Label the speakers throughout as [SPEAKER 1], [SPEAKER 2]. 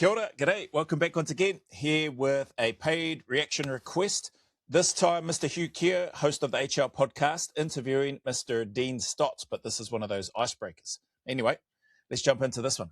[SPEAKER 1] Kia ora, g'day. Welcome back once again, here with a paid reaction request. This time, Mr. Hugh Keir, host of the HL podcast, interviewing Mr. Dean Stott, but this is one of those icebreakers. Anyway, let's jump into this one.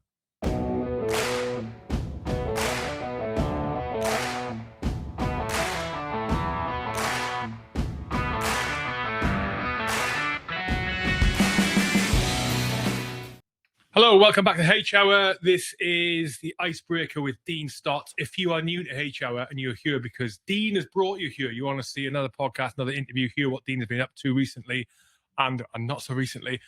[SPEAKER 2] Hello, welcome back to H Hour. This is the icebreaker with Dean Stott. If you are new to H Hour and you're here because Dean has brought you here, you want to see another podcast, another interview, hear what Dean has been up to recently and not so recently,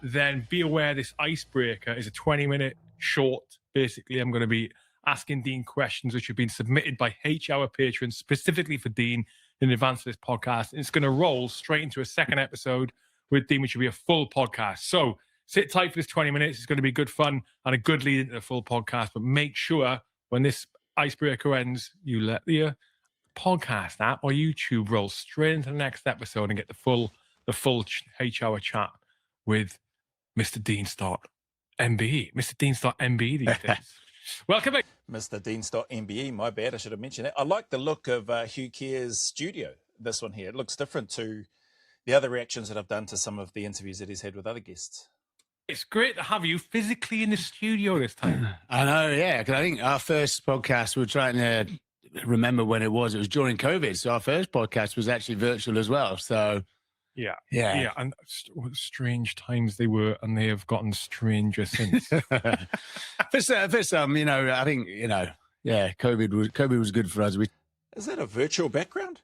[SPEAKER 2] then be aware this icebreaker is a 20-minute short. Basically, I'm going to be asking Dean questions which have been submitted by H Hour patrons specifically for Dean in advance of this podcast. And it's going to roll straight into a second episode with Dean, which will be a full podcast. So sit tight for this 20 minutes. It's going to be good fun and a good lead into the full podcast. But make sure when this icebreaker ends, you let the podcast app or YouTube roll straight into the next episode and get the full H-hour chat with Mr. Dean Stott MBE. Mr. Dean Stott MBE these days. Welcome back.
[SPEAKER 1] Mr. Dean Stott MBE, my bad, I should have mentioned that. I like the look of Hugh Keir's studio, this one here. It looks different to the other reactions that I've done to some of the interviews that he's had with other guests.
[SPEAKER 2] It's great to have you physically in the studio this time.
[SPEAKER 3] I know, yeah, because I think our first podcast, we were trying to remember when it was. It was during COVID, so our first podcast was actually virtual as well. So,
[SPEAKER 2] yeah, and strange times they were, and they have gotten stranger since.
[SPEAKER 3] for some, I think, COVID was good for us.
[SPEAKER 1] Is that a virtual background?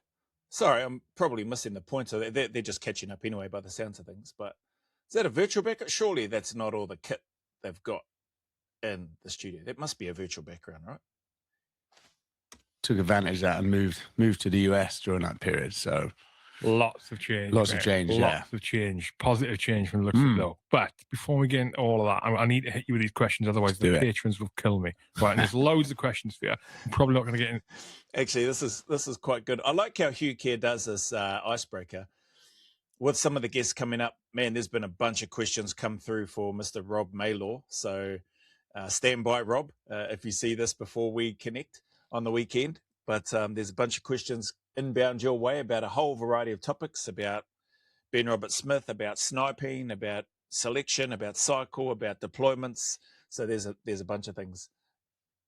[SPEAKER 1] Sorry, I'm probably missing the point. So they're just catching up anyway by the sounds of things, but. Is that a virtual background? Surely that's not all the kit they've got in the studio. That must be a virtual background, right?
[SPEAKER 3] Took advantage of that and moved to the US during that period. So
[SPEAKER 2] lots of change.
[SPEAKER 3] Lots of
[SPEAKER 2] change. Positive change from the looks of it though. But before we get into all of that, I need to hit you with these questions, otherwise the patrons will kill me. Right, and there's loads of questions for you. I'm probably not going to get in.
[SPEAKER 1] Actually, this is quite good. I like how Hugh Keir does this icebreaker. With some of the guests coming up, man, there's been a bunch of questions come through for Mr. Rob Maylor. So stand by, Rob, if you see this before we connect on the weekend. But there's a bunch of questions inbound your way about a whole variety of topics, about Ben Roberts-Smith, about sniping, about selection, about cycle, about deployments. So there's a bunch of things.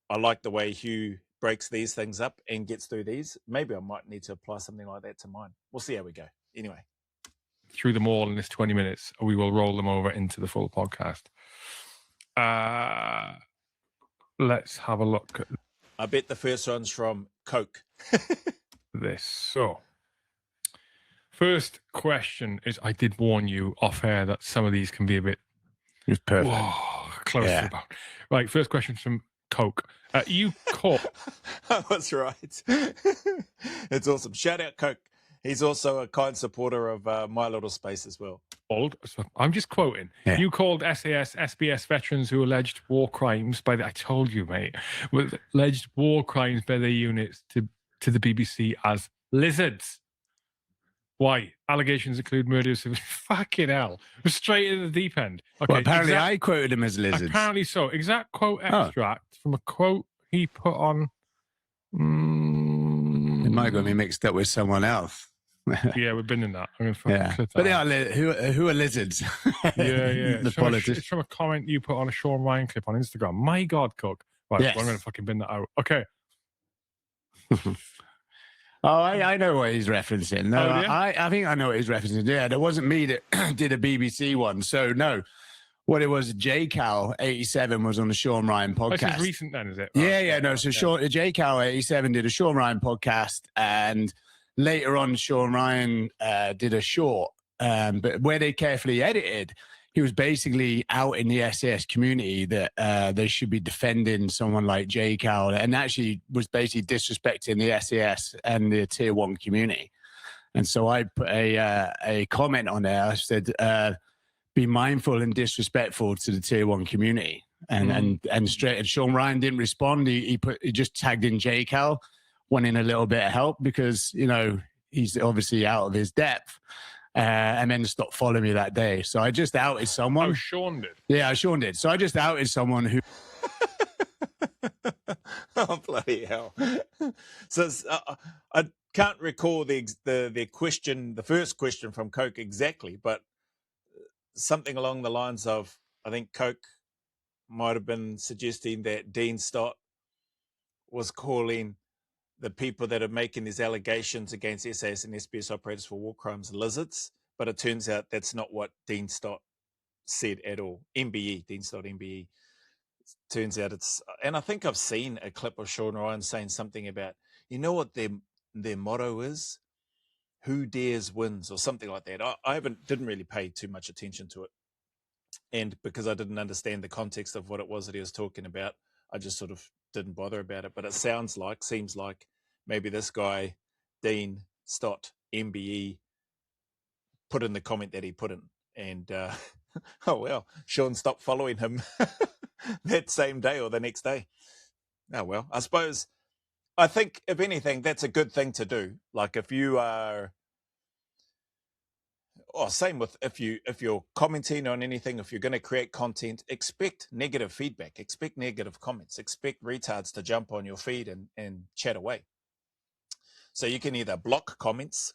[SPEAKER 1] I like the way Hugh breaks these things up and gets through these. Maybe I might need to apply something like that to mine. We'll see how we go. Anyway.
[SPEAKER 2] Through them all in this 20 minutes, or we will roll them over into the full podcast. Let's have a look.
[SPEAKER 1] I bet the first one's from Coke.
[SPEAKER 2] This. So, first question is, I did warn you off air that some of these can be a bit
[SPEAKER 3] perfect.
[SPEAKER 2] Close to about. Right, first question from Coke. You caught.
[SPEAKER 1] That's right. It's awesome. Shout out Coke. He's also a kind supporter of My Little Space as well.
[SPEAKER 2] I'm just quoting. Yeah. You called SAS, SBS veterans who alleged war crimes by I told you, mate, with alleged war crimes by their units to the BBC as lizards. Why? Allegations include murders of fucking hell. We're straight into the deep end. Okay,
[SPEAKER 3] well, apparently I quoted him as lizards.
[SPEAKER 2] Apparently so. Exact quote extract from a quote he put on.
[SPEAKER 3] It might have got me mixed up with someone else.
[SPEAKER 2] Yeah, we've been in that. I'm gonna clip that.
[SPEAKER 3] But they are who are lizards?
[SPEAKER 2] Yeah.
[SPEAKER 3] The politics.
[SPEAKER 2] It's from a comment you put on a Sean Ryan clip on Instagram. My God, Cook. Right, yes. Well, I'm going to fucking bin that out. Okay.
[SPEAKER 3] I know what he's referencing. No,
[SPEAKER 2] yeah?
[SPEAKER 3] I think I know what he's referencing. Yeah, that wasn't me that did a BBC one. So no, what it was, JCal 87 was on the Sean Ryan podcast.
[SPEAKER 2] This is recent then, is it?
[SPEAKER 3] Yeah. No, so JCal 87 did a Sean Ryan podcast, and later on, Sean Ryan did a short, but where they carefully edited, he was basically out in the SAS community that they should be defending someone like JCal, and actually was basically disrespecting the SAS and the Tier 1 community. And so I put a comment on there. I said, be mindful and disrespectful to the Tier 1 community. And Sean Ryan didn't respond. He just tagged in JCal, wanting a little bit of help because, he's obviously out of his depth. And then stopped following me that day. So I just outed someone.
[SPEAKER 2] Oh, Sean did?
[SPEAKER 3] Yeah, Sean did. So I just outed someone who...
[SPEAKER 1] Oh, bloody hell. So I can't recall the question, the first question from Coke exactly, but something along the lines of, I think Coke might have been suggesting that Dean Stott was calling the people that are making these allegations against SAS and SBS operators for war crimes lizards, but it turns out that's not what Dean Stott said at all. MBE, Dean Stott MBE. Turns out it's, and I think I've seen a clip of Sean Ryan saying something about, you know what their motto is? Who dares wins, or something like that. I didn't really pay too much attention to it, and because I didn't understand the context of what it was that he was talking about, I just sort of didn't bother about it. But it seems like maybe this guy, Dean Stott MBE, put in the comment that he put in, and oh well, Sean stopped following him that same day or the next day. Oh well, I think if anything, that's a good thing to do. Like if you are, same with if you're commenting on anything, if you're going to create content, expect negative feedback, expect negative comments, expect retards to jump on your feed and chat away. So you can either block comments,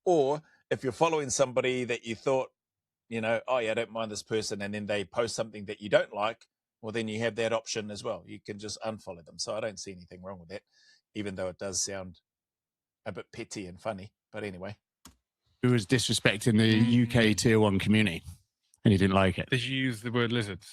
[SPEAKER 1] or if you're following somebody that you thought, oh yeah, I don't mind this person, and then they post something that you don't like, well, then you have that option as well. You can just unfollow them. So I don't see anything wrong with that, even though it does sound a bit petty and funny. But anyway.
[SPEAKER 3] Who was disrespecting the UK Tier 1 community, and he didn't like it.
[SPEAKER 2] Did you use the word lizards?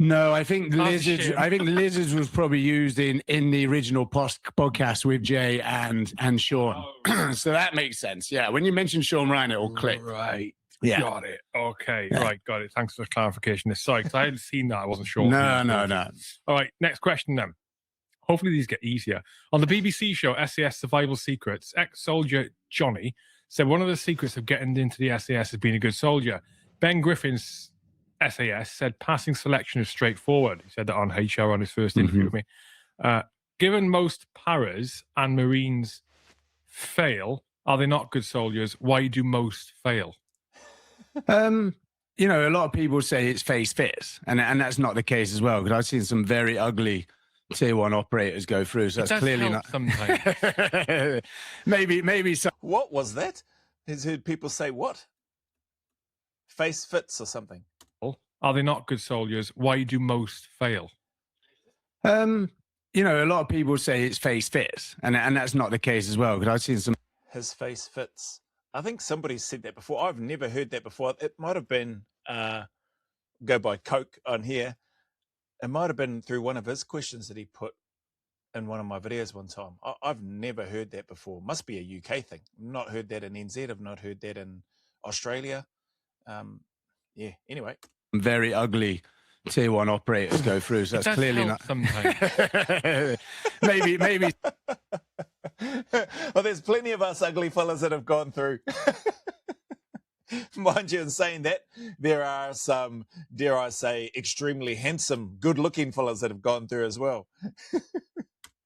[SPEAKER 3] No, I think lizards was probably used in the original podcast with Jay and Sean. Oh. So that makes sense. Yeah, when you mention Sean Ryan, it will click.
[SPEAKER 2] Right.
[SPEAKER 3] Yeah.
[SPEAKER 2] Got it. Okay. Yeah. Right. Got it. Thanks for the clarification. Sorry, because I hadn't seen that. I wasn't sure.
[SPEAKER 3] No.
[SPEAKER 2] All right. Next question then. Hopefully these get easier. On the BBC show SAS Survival Secrets, ex-soldier Johnny said one of the secrets of getting into the SAS is being a good soldier. Ben Griffin's SAS said passing selection is straightforward. He said that on HR on his first interview with me. Given most paras and Marines fail, are they not good soldiers? Why do most fail?
[SPEAKER 3] A lot of people say it's face fit, and that's not the case as well, because I've seen some very ugly Tier 1 operators go through, so that's clearly not.
[SPEAKER 2] Sometimes.
[SPEAKER 3] maybe some.
[SPEAKER 1] What was that? He's heard people say what? Face fits or something.
[SPEAKER 2] Are they not good soldiers? Why do most fail?
[SPEAKER 3] A lot of people say it's face fit, and that's not the case as well, because I've seen some.
[SPEAKER 1] His face fits. I think somebody said that before. I've never heard that before. It might have been go by Coke on here. It might have been through one of his questions that he put in one of my videos one time. I've never heard that before. Must be a UK thing. Not heard that in NZ. I've not heard that in Australia. Anyway.
[SPEAKER 3] Very ugly Tier 1 operators go through, so that's clearly not.
[SPEAKER 2] Sometimes.
[SPEAKER 3] maybe.
[SPEAKER 1] Well, there's plenty of us ugly fellas that have gone through. Mind you, in saying that, there are some, dare I say, extremely handsome, good-looking fellas that have gone through as well.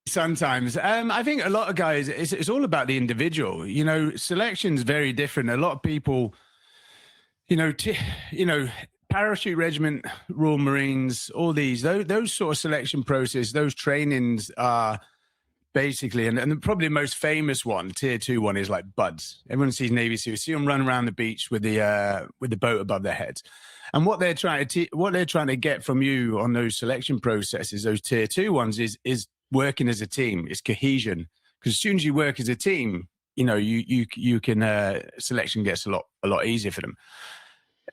[SPEAKER 3] Sometimes. I think a lot of guys, it's all about the individual. Selection's very different. A lot of people, Parachute Regiment, Royal Marines, all those sort of selection process, those trainings are basically, and probably the most famous one, Tier 2 one, is like buds. Everyone sees Navy SEALs, see them run around the beach with the boat above their heads. And what they're trying to get from you on those selection processes, those Tier 2 ones, is working as a team. It's cohesion. Because as soon as you work as a team, you can selection gets a lot easier for them.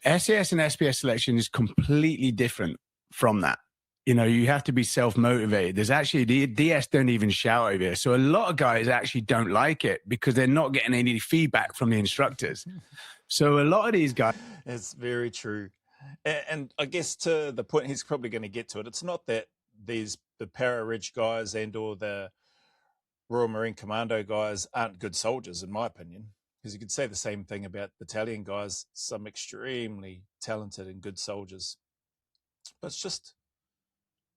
[SPEAKER 3] SAS and SPS selection is completely different from that. You have to be self-motivated. There's actually, the DS don't even shout over here. So a lot of guys actually don't like it because they're not getting any feedback from the instructors. So a lot of these guys.
[SPEAKER 1] It's very true. And I guess to the point he's probably going to get to it, it's not that the para-reg guys and or the Royal Marine Commando guys aren't good soldiers, in my opinion. Because you could say the same thing about battalion guys, some extremely talented and good soldiers. But it's just,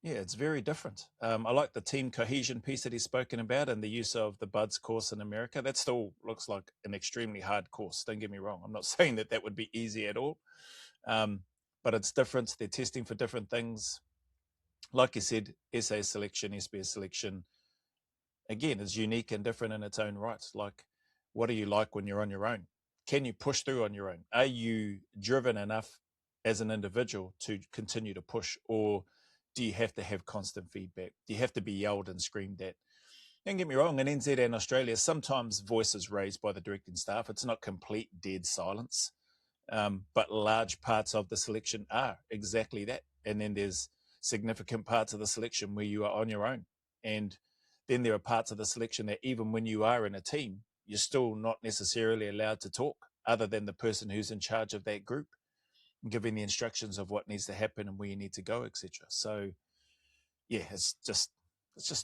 [SPEAKER 1] it's very different. I like the team cohesion piece that he's spoken about and the use of the BUDS course in America. That still looks like an extremely hard course. Don't get me wrong. I'm not saying that would be easy at all. But it's different. They're testing for different things. like you said, SA selection, SBS selection, again, is unique and different in its own right. Like, what are you like when you're on your own? Can you push through on your own? Are you driven enough as an individual to continue to push, or do you have to have constant feedback? Do you have to be yelled and screamed at? Don't get me wrong, in NZ and Australia, sometimes voices raised by the directing staff. It's not complete dead silence, but large parts of the selection are exactly that. And then there's significant parts of the selection where you are on your own. And then there are parts of the selection that even when you are in a team, you're still not necessarily allowed to talk other than the person who's in charge of that group, giving the instructions of what needs to happen and where you need to go, etc. So yeah, it's just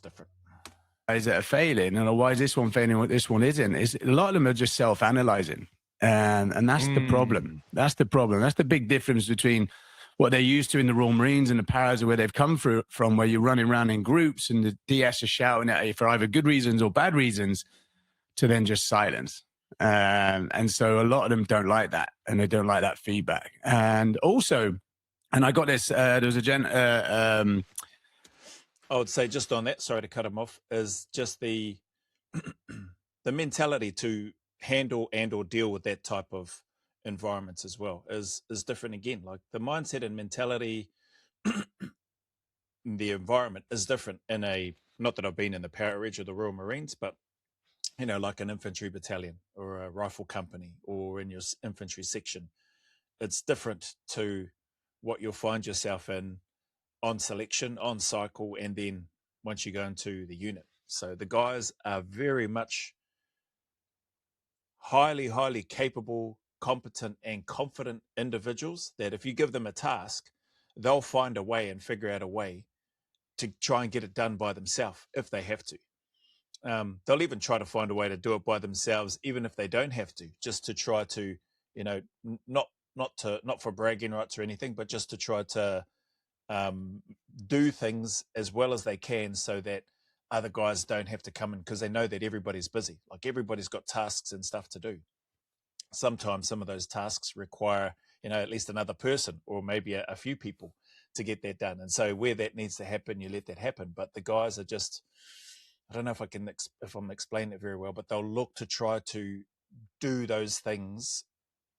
[SPEAKER 1] different.
[SPEAKER 3] Is it a failing? And why is this one failing? What this one isn't? Is a lot of them are just self-analyzing, and that's the problem. That's the problem. That's the big difference between what they're used to in the Royal Marines and the paras, where they've come from, where you're running around in groups and the DS are shouting at you for either good reasons or bad reasons, to then just silence. And so a lot of them don't like that, and they don't like that feedback. And also, and I got this. There was a
[SPEAKER 1] I would say just on that, sorry to cut him off, is just the the mentality to handle and or deal with that type of environments as well is different again. Like the mindset and mentality, the environment is different in a, not that I've been in the Para Reg or the Royal Marines, but you know, like an infantry battalion or a rifle company or in your infantry section. It's different to what you'll find yourself in on selection, on cycle, and then once you go into the unit. So the guys are very much highly capable, competent, and confident individuals that if you give them a task, they'll find a way and figure out a way to try and get it done by themselves if they have to. They'll even try to find a way to do it by themselves, even if they don't have to, just to try to, you know, not for bragging rights or anything, but just to try to do things as well as they can so that other guys don't have to come in, because they know that everybody's busy. Like everybody's got tasks and stuff to do. Sometimes some of those tasks require, you know, at least another person or maybe a few people to get that done. And so where that needs to happen, you let that happen. But the guys are just, I don't know if I'm explaining it very well, but they'll look to try to do those things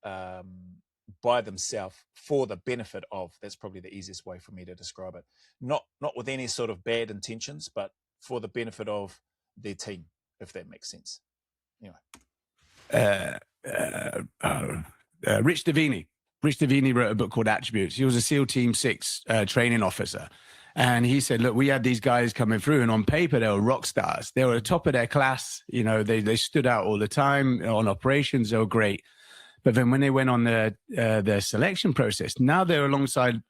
[SPEAKER 1] by themselves for the benefit of, that's probably the easiest way for me to describe it. Not with any sort of bad intentions, but for the benefit of their team, if that makes sense. Anyway.
[SPEAKER 3] Rich Davini. Rich Davini wrote a book called Attributes. He was a SEAL Team 6 training officer. And he said, look, we had these guys coming through, and on paper, they were rock stars. They were at the top of their class. You know, they stood out all the time on operations. They were great. But then when they went on their selection process, now they're alongside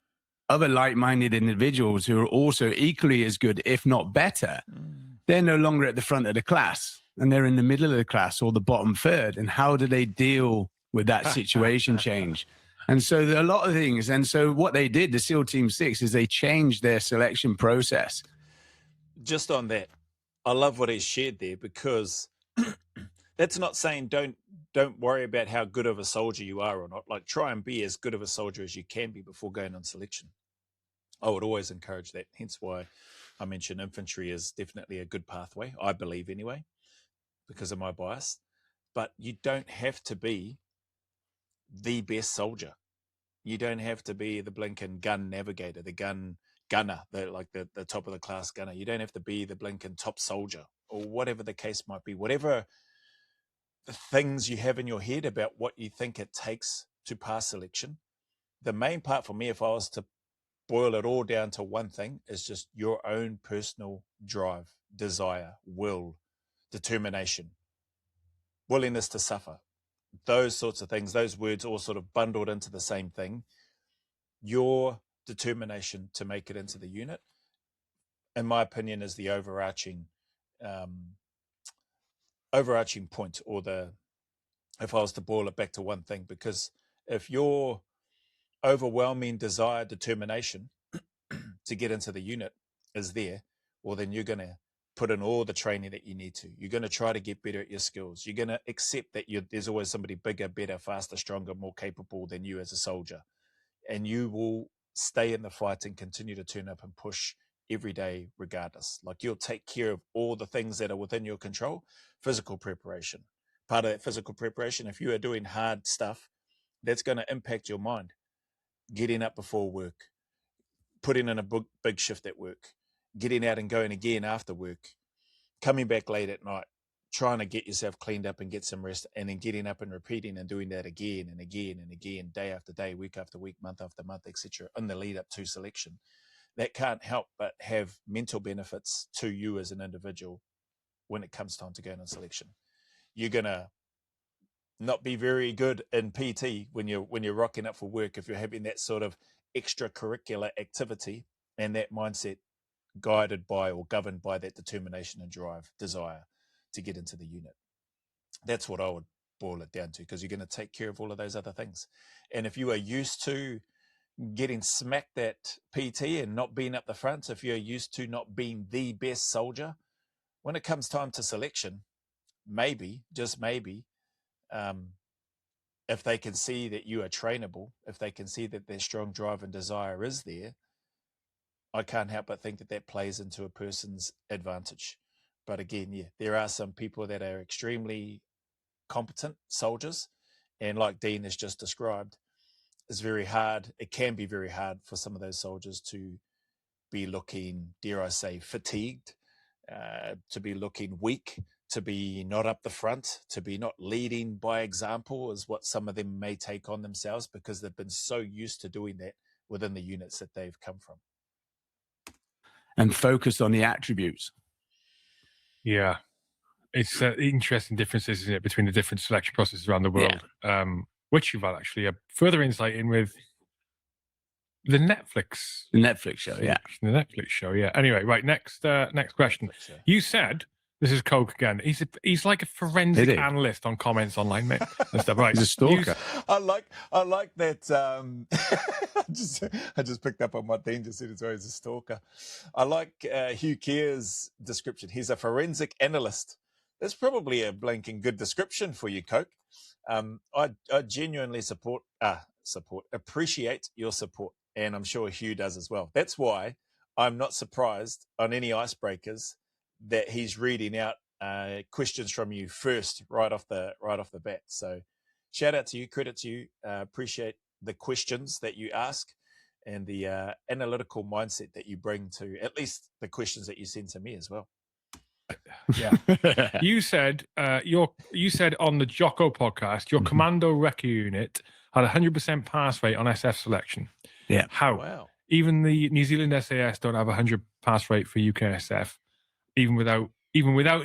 [SPEAKER 3] other like-minded individuals who are also equally as good, if not better. They're no longer at the front of the class, and they're in the middle of the class or the bottom third. And how do they deal with that situation change? And so there are a lot of things. And so what they did, the SEAL Team 6, is they changed their selection process.
[SPEAKER 1] Just on that, I love what he's shared there, because that's not saying don't worry about how good of a soldier you are or not. Like, try and be as good of a soldier as you can be before going on selection. I would always encourage that. Hence why I mentioned infantry is definitely a good pathway, I believe anyway, because of my bias. But you don't have to be the best soldier. You don't have to be the blinking gun navigator, the gunner, the top of the class gunner. You don't have to be the blinking top soldier, or whatever the case might be. Whatever the things you have in your head about what you think it takes to pass selection, the main part for me, if I was to boil it all down to one thing, is just your own personal drive, desire, will, determination, willingness to suffer. Those sorts of things, those words all sort of bundled into the same thing. Your determination to make it into the unit, in my opinion, is the overarching point, or if I was to boil it back to one thing. Because if your overwhelming desire, determination to get into the unit is there, well, then you're going to put in all the training that you need to. You're going to try to get better at your skills. You're going to accept that there's always somebody bigger, better, faster, stronger, more capable than you as a soldier. And you will stay in the fight and continue to turn up and push every day regardless. Like, you'll take care of all the things that are within your control. Physical preparation, part of that physical preparation, if you are doing hard stuff, that's going to impact your mind. Getting up before work, putting in a big shift at work, getting out and going again after work, coming back late at night, trying to get yourself cleaned up and get some rest, and then getting up and repeating and doing that again and again and again, day after day, week after week, month after month, etc., in the lead up to selection. That can't help but have mental benefits to you as an individual when it comes time to go on selection. You're gonna not be very good in PT when you're rocking up for work if you're having that sort of extracurricular activity and that mindset guided by or governed by that determination and desire to get into the unit. That's what I would boil it down to, because you're going to take care of all of those other things. And if you are used to getting smacked at PT and not being up the front, if you're used to not being the best soldier, when it comes time to selection, maybe, just maybe, if they can see that you are trainable, if they can see that their strong drive and desire is there, I can't help but think that that plays into a person's advantage. But again, yeah, there are some people that are extremely competent soldiers, and like Dean has just described, it's very hard. It can be very hard for some of those soldiers to be looking, dare I say, fatigued, to be looking weak, to be not up the front, to be not leading by example, is what some of them may take on themselves, because they've been so used to doing that within the units that they've come from.
[SPEAKER 3] And focus on the attributes.
[SPEAKER 2] Yeah. It's interesting differences, isn't it, between the different selection processes around the world, which you've had actually a further insight in with the Netflix
[SPEAKER 3] show, yeah.
[SPEAKER 2] The Netflix show, yeah. Anyway, right, next question. You said, this is Coke again, he's like a forensic analyst on comments online, mate, and stuff. Right.
[SPEAKER 3] He's a stalker.
[SPEAKER 1] I like that. I just picked up on what Dean just said as well. He's a stalker. I like Hugh Keir's description. He's a forensic analyst. That's probably a blanking good description for you, Coke. I genuinely appreciate your support, and I'm sure Hugh does as well. That's why I'm not surprised on any icebreakers that he's reading out questions from you first, right off the bat. So, shout out to you, credit to you. Appreciate the questions that you ask and the analytical mindset that you bring to at least the questions that you send to me as well.
[SPEAKER 2] Yeah. You said you said on the Jocko podcast, your commando recce unit had 100% pass rate on SF selection.
[SPEAKER 3] Yeah.
[SPEAKER 2] How?
[SPEAKER 1] Wow.
[SPEAKER 2] Even the New Zealand SAS don't have 100 pass rate for UKSF, even without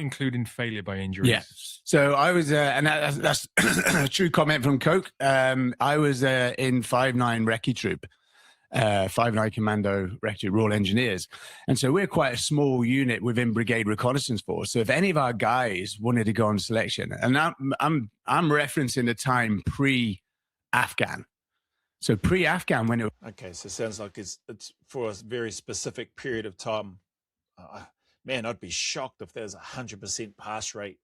[SPEAKER 2] including failure by injuries.
[SPEAKER 3] Yeah. So I was, and that's a true comment from Coke. I was in 5'9" recce troop. 5'9" Commando Recce Royal Engineers. And so we're quite a small unit within Brigade Reconnaissance Force. So if any of our guys wanted to go on selection, and I'm referencing the time pre-Afghan. So pre-Afghan when it...
[SPEAKER 1] Okay, so it sounds like it's for a very specific period of time. Man, I'd be shocked if there's 100% pass rate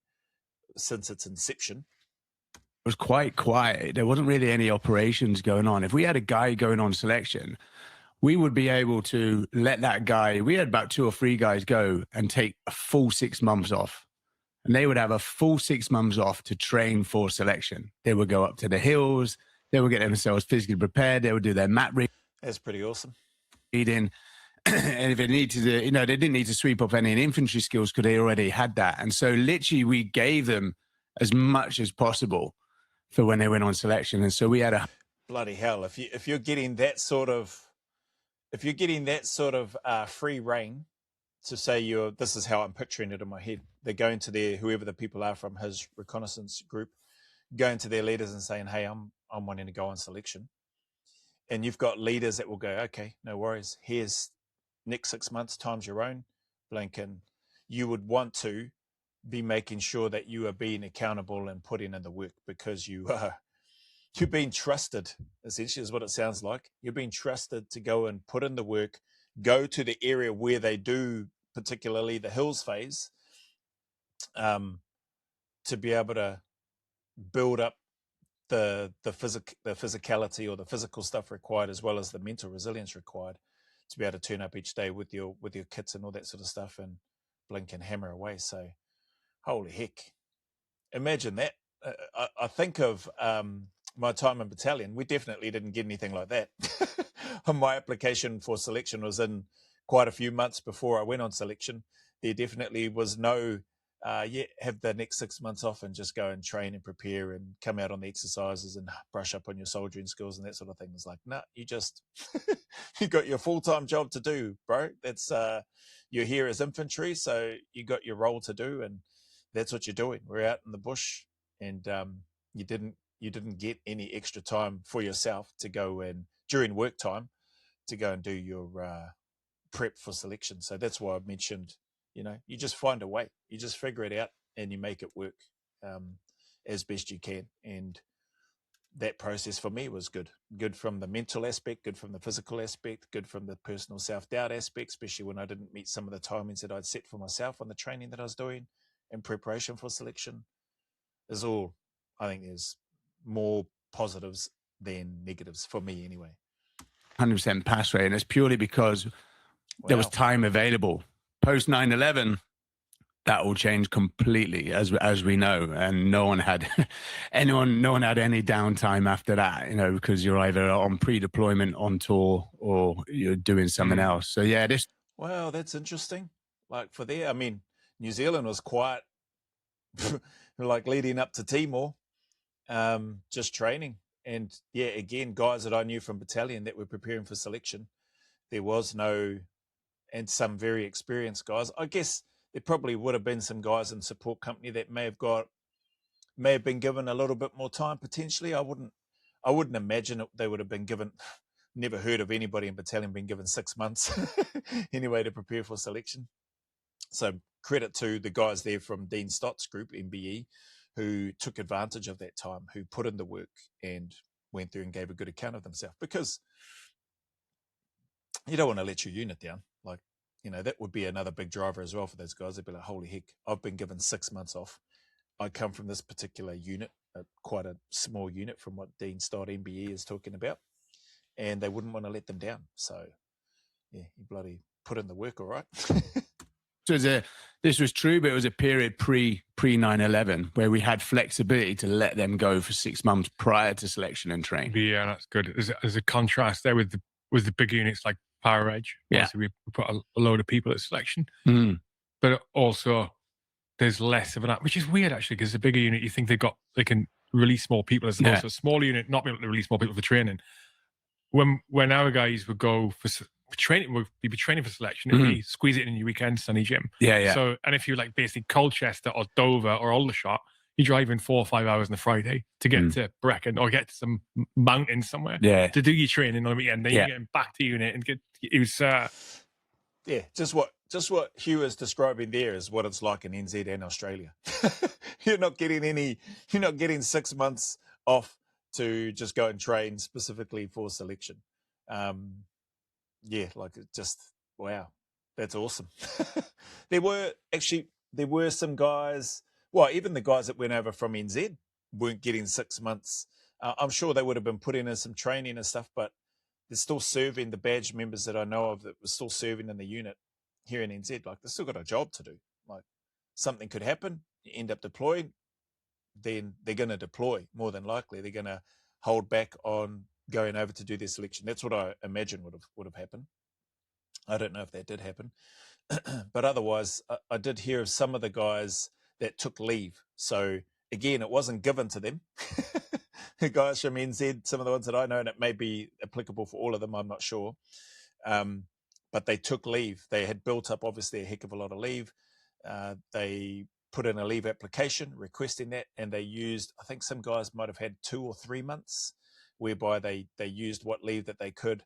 [SPEAKER 1] since its inception.
[SPEAKER 3] Was quite quiet. There wasn't really any operations going on. If we had a guy going on selection, we would be able to let that guy, we had about 2 or 3 guys go and take a full 6 months off. And they would have a full 6 months off to train for selection. They would go up to the hills. They would get themselves physically prepared. They would do their map reading.
[SPEAKER 1] That's pretty awesome.
[SPEAKER 3] And if they needed to, they didn't need to sweep up any infantry skills because they already had that. And so literally we gave them as much as possible for when they went on selection. And so we had a
[SPEAKER 1] bloody hell. If you're getting that sort of free reign to say this is how I'm picturing it in my head. They're going to whoever the people are from his reconnaissance group, going to their leaders and saying, hey, I'm wanting to go on selection. And you've got leaders that will go, okay, no worries. Here's next 6 months times your own. Blinken, you would want to be making sure that you are being accountable and putting in the work, because you're being trusted, essentially is what it sounds like. You're being trusted to go and put in the work, go to the area where they do, particularly the hills phase, to be able to build up the physicality or the physical stuff required, as well as the mental resilience required to be able to turn up each day with your kits and all that sort of stuff and blink and hammer away. So, holy heck. Imagine that. I think of my time in battalion. We definitely didn't get anything like that. My application for selection was in quite a few months before I went on selection. There definitely was no, have the next 6 months off and just go and train and prepare and come out on the exercises and brush up on your soldiering skills and that sort of thing. It's like, no, you just, you got your full-time job to do, bro. That's, you're here as infantry, so you got your role to do, and that's what you're doing. We're out in the bush, and you didn't get any extra time for yourself to go and during work time to go and do your prep for selection. So that's why I mentioned, you just find a way, you just figure it out, and you make it work as best you can. And that process for me was good from the mental aspect, good from the physical aspect, good from the personal self-doubt aspect, especially when I didn't meet some of the timings that I'd set for myself on the training that I was doing in preparation for selection. Is all, I think there's more positives than negatives for me anyway.
[SPEAKER 3] 100% pass rate, and it's purely because there was time available. Post 9/11, that all changed completely, as we know, and no one had any downtime after that, because you're either on pre-deployment, on tour, or you're doing something else. So yeah,
[SPEAKER 1] Well, that's interesting. Like for there, I mean, New Zealand was quite like leading up to Timor, just training. And yeah, again, guys that I knew from battalion that were preparing for selection, there was no, and some very experienced guys. I guess there probably would have been some guys in support company that may have been given a little bit more time potentially. I wouldn't imagine they would have been given. Never heard of anybody in battalion being given 6 months anyway to prepare for selection. So credit to the guys there from Dean Stott's group, MBE, who took advantage of that time, who put in the work and went through and gave a good account of themselves, because you don't want to let your unit down. Like, that would be another big driver as well for those guys. They'd be like, holy heck, I've been given 6 months off. I come from this particular unit, quite a small unit from what Dean Stott MBE is talking about, and they wouldn't want to let them down. So, yeah, you bloody put in the work, all right?
[SPEAKER 3] So this was true, but it was a period pre 9/11 where we had flexibility to let them go for 6 months prior to selection and train.
[SPEAKER 2] Yeah, that's good. There's a contrast there with the big units like Power Edge.
[SPEAKER 3] Yeah,
[SPEAKER 2] obviously we put a load of people at selection, but also there's less of an, which is weird actually, because the bigger unit, you think they can release more people, as opposed to a smaller unit not being able to release more people for training. When our guys would go for training, we'd be training for selection, and we squeeze it in your weekend sunny gym.
[SPEAKER 3] Yeah.
[SPEAKER 2] So, and if you're like basically Colchester or Dover or Aldershot, you're driving 4 or 5 hours on a Friday to get to Brecon or get to some mountain somewhere to do your training on the weekend. Then you're getting back to unit and it was
[SPEAKER 1] just what Hugh is describing there is what it's like in NZ and Australia. You're not getting 6 months off to just go and train specifically for selection. Like it just, wow, that's awesome. There were some guys, well, even the guys that went over from NZ weren't getting 6 months. I'm sure they would have been put in some training and stuff, but they're still serving. The badge members that I know of that were still serving in the unit here in NZ, like they've still got a job to do. Like something could happen, you end up deploying, then they're going to deploy more than likely. They're going to hold back on going over to do their selection. That's what I imagine would have happened. I don't know if that did happen, but otherwise, I did hear of some of the guys that took leave. So again, it wasn't given to them. The guys from NZ, some of the ones that I know, and it may be applicable for all of them, I'm not sure. But they took leave. They had built up, obviously, a heck of a lot of leave. They put in a leave application requesting that, and they used, I think some guys might have had 2 or 3 months, whereby they used what leave that they could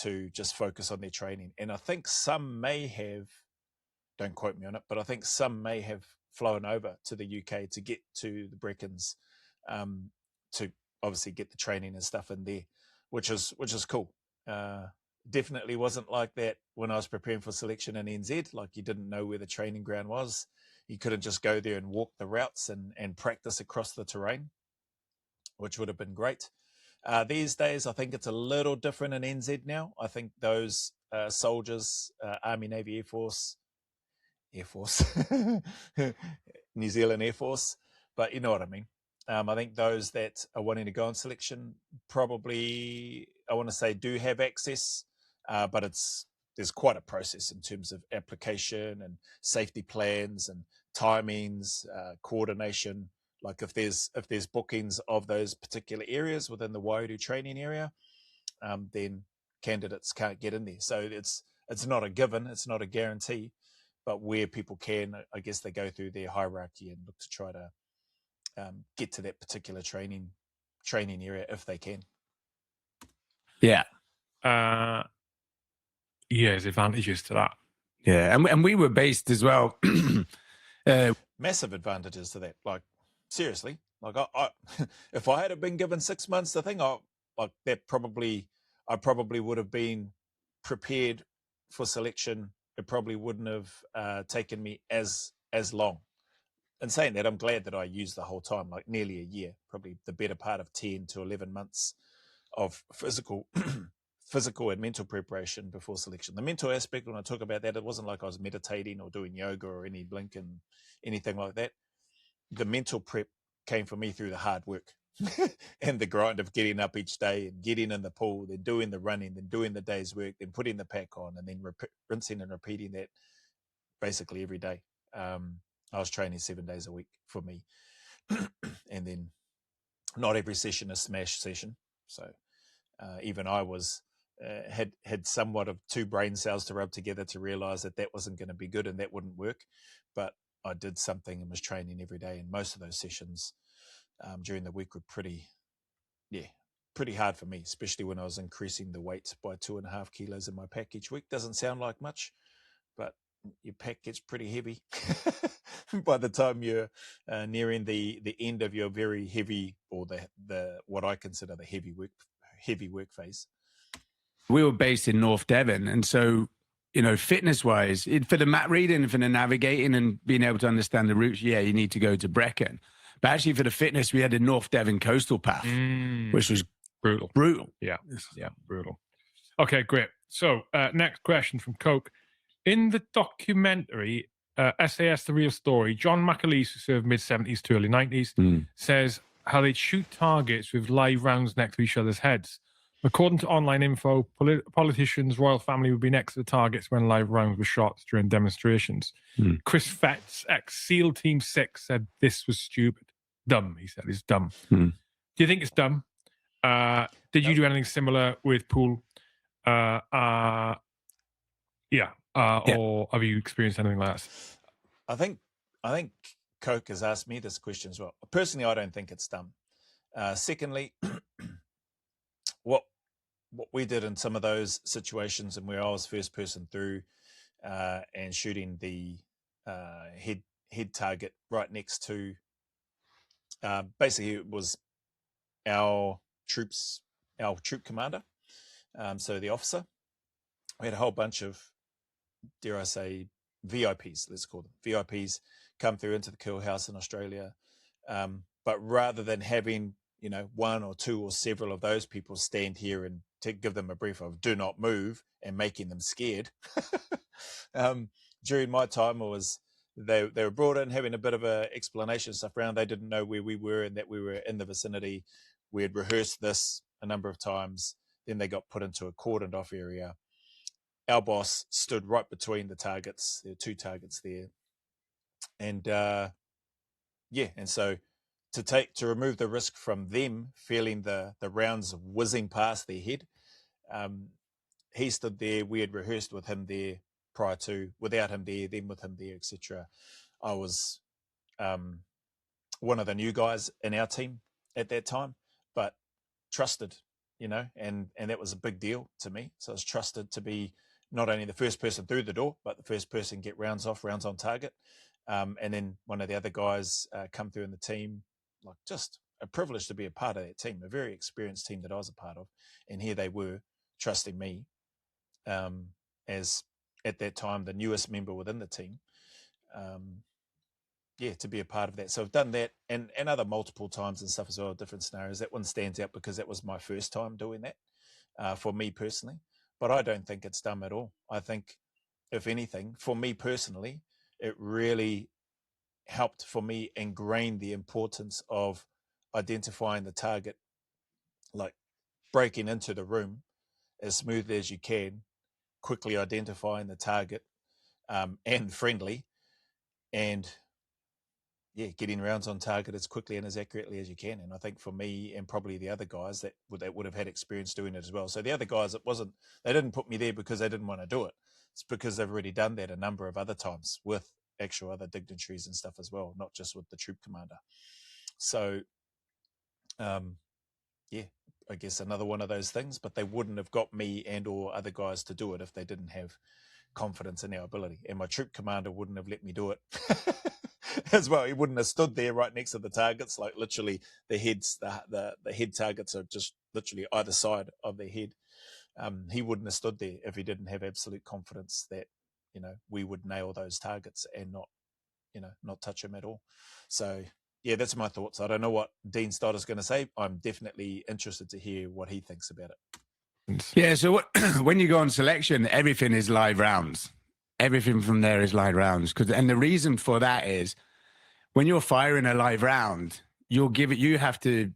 [SPEAKER 1] to just focus on their training. And I think some may have, don't quote me on it, but I think some may have flown over to the UK to get to the Brecons, to obviously get the training and stuff in there, which is cool. Definitely wasn't like that when I was preparing for selection in NZ. Like you didn't know where the training ground was. You couldn't just go there and walk the routes and practice across the terrain, which would have been great. These days, I think it's a little different in NZ now. I think those soldiers, Army, Navy, Air Force, New Zealand Air Force, but you know what I mean. I think those that are wanting to go on selection probably, I want to say, do have access, but there's quite a process in terms of application and safety plans and timings, coordination. Like if there's bookings of those particular areas within the Waiuru training area, then candidates can't get in there. So it's not a given, it's not a guarantee, but where people can, I guess they go through their hierarchy and look to try to get to that particular training area if they can.
[SPEAKER 3] Yeah.
[SPEAKER 2] There's advantages to that.
[SPEAKER 3] Yeah, and we were based as well.
[SPEAKER 1] Massive advantages to that. Like, seriously, like I if I had been given 6 months to think, I probably would have been prepared for selection. It probably wouldn't have taken me as long. In saying that, I'm glad that I used the whole time, like nearly a year, probably the better part of 10 to 11 months of physical and mental preparation before selection. The mental aspect, when I talk about that, it wasn't like I was meditating or doing yoga or any blink and anything like that. The mental prep came for me through the hard work and the grind of getting up each day and getting in the pool, then doing the running, then doing the day's work, then putting the pack on, and then rinsing and repeating that basically every day. I was training 7 days a week for me. And then not every session a smash session. So even I was had somewhat of two brain cells to rub together to realize that wasn't going to be good and that wouldn't work. But I did something and was training every day. And most of those sessions during the week were pretty hard for me, especially when I was increasing the weight by 2.5 kilos in my pack each week. Doesn't sound like much, but your pack gets pretty heavy by the time you're nearing the end of your very heavy, or the what I consider the heavy work phase.
[SPEAKER 3] We were based in North Devon, and so fitness wise, for the map reading, for the navigating, and being able to understand the routes, you need to go to Brecon. But actually, for the fitness, we had the North Devon coastal path, which was brutal.
[SPEAKER 2] Yeah, brutal. Okay, great. So next question from Coke. In the documentary, SAS The Real Story, John McAleese, who served mid-70s to early 90s, says how they'd shoot targets with live rounds next to each other's heads. According to online info, politicians, royal family would be next to the targets when live rounds were shot during demonstrations. Chris Fetts, ex-SEAL Team 6, said this was stupid. Dumb, he said. It's dumb. Do you think it's dumb? Did you do anything similar with pool? Or have you experienced anything like that?
[SPEAKER 1] I think Coke has asked me this question as well. Personally, I don't think it's dumb. Secondly, what we did in some of those situations, and where I was first person through and shooting the head target right next to, basically it was our troop commander, so the officer. We had a whole bunch of, dare I say, VIPs, let's call them VIPs, come through into the Keir House in Australia. But rather than having, one or two or several of those people stand here and to give them a brief of do not move and making them scared, during my time they were brought in having a bit of a explanation stuff around. They didn't know where we were and that we were in the vicinity. We had rehearsed this a number of times. Then they got put into a cordoned off area. Our boss stood right between the targets. There were two targets there. And and so to remove the risk from them feeling the rounds whizzing past their head, he stood there. We had rehearsed with him there prior to, without him there, then with him there, etc. I was one of the new guys in our team at that time, but trusted, and that was a big deal to me. So I was trusted to be not only the first person through the door, but the first person get rounds on target. And then one of the other guys come through in the team, like just a privilege to be a part of that team, a very experienced team that I was a part of. And here they were trusting me as, at that time, the newest member within the team, to be a part of that. So I've done that and other multiple times and stuff as well, different scenarios. That one stands out because that was my first time doing that for me personally. but I don't think it's dumb at all. I think, if anything, for me personally, it really helped for me ingrain the importance of identifying the target, like breaking into the room as smoothly as you can, quickly identifying the target, and friendly, and getting rounds on target as quickly and as accurately as you can. And I think for me and probably the other guys that would have had experience doing it as well. So the other guys, they didn't put me there because they didn't want to do it. It's because they've already done that a number of other times with actual other dignitaries and stuff as well, not just with the troop commander. So, I guess another one of those things, but they wouldn't have got me and or other guys to do it if they didn't have confidence in our ability. And my troop commander wouldn't have let me do it as well. He wouldn't have stood there right next to the targets, like literally the heads, the head targets are just literally either side of their head. He wouldn't have stood there if he didn't have absolute confidence that, we would nail those targets and not touch him at all. So yeah, that's my thoughts. I don't know what Dean Stott is going to say. I'm definitely interested to hear what he thinks about it.
[SPEAKER 3] Yeah, so when you go on selection, everything is live rounds. Everything from there is live rounds. And the reason for that is when you're firing a live round, you have to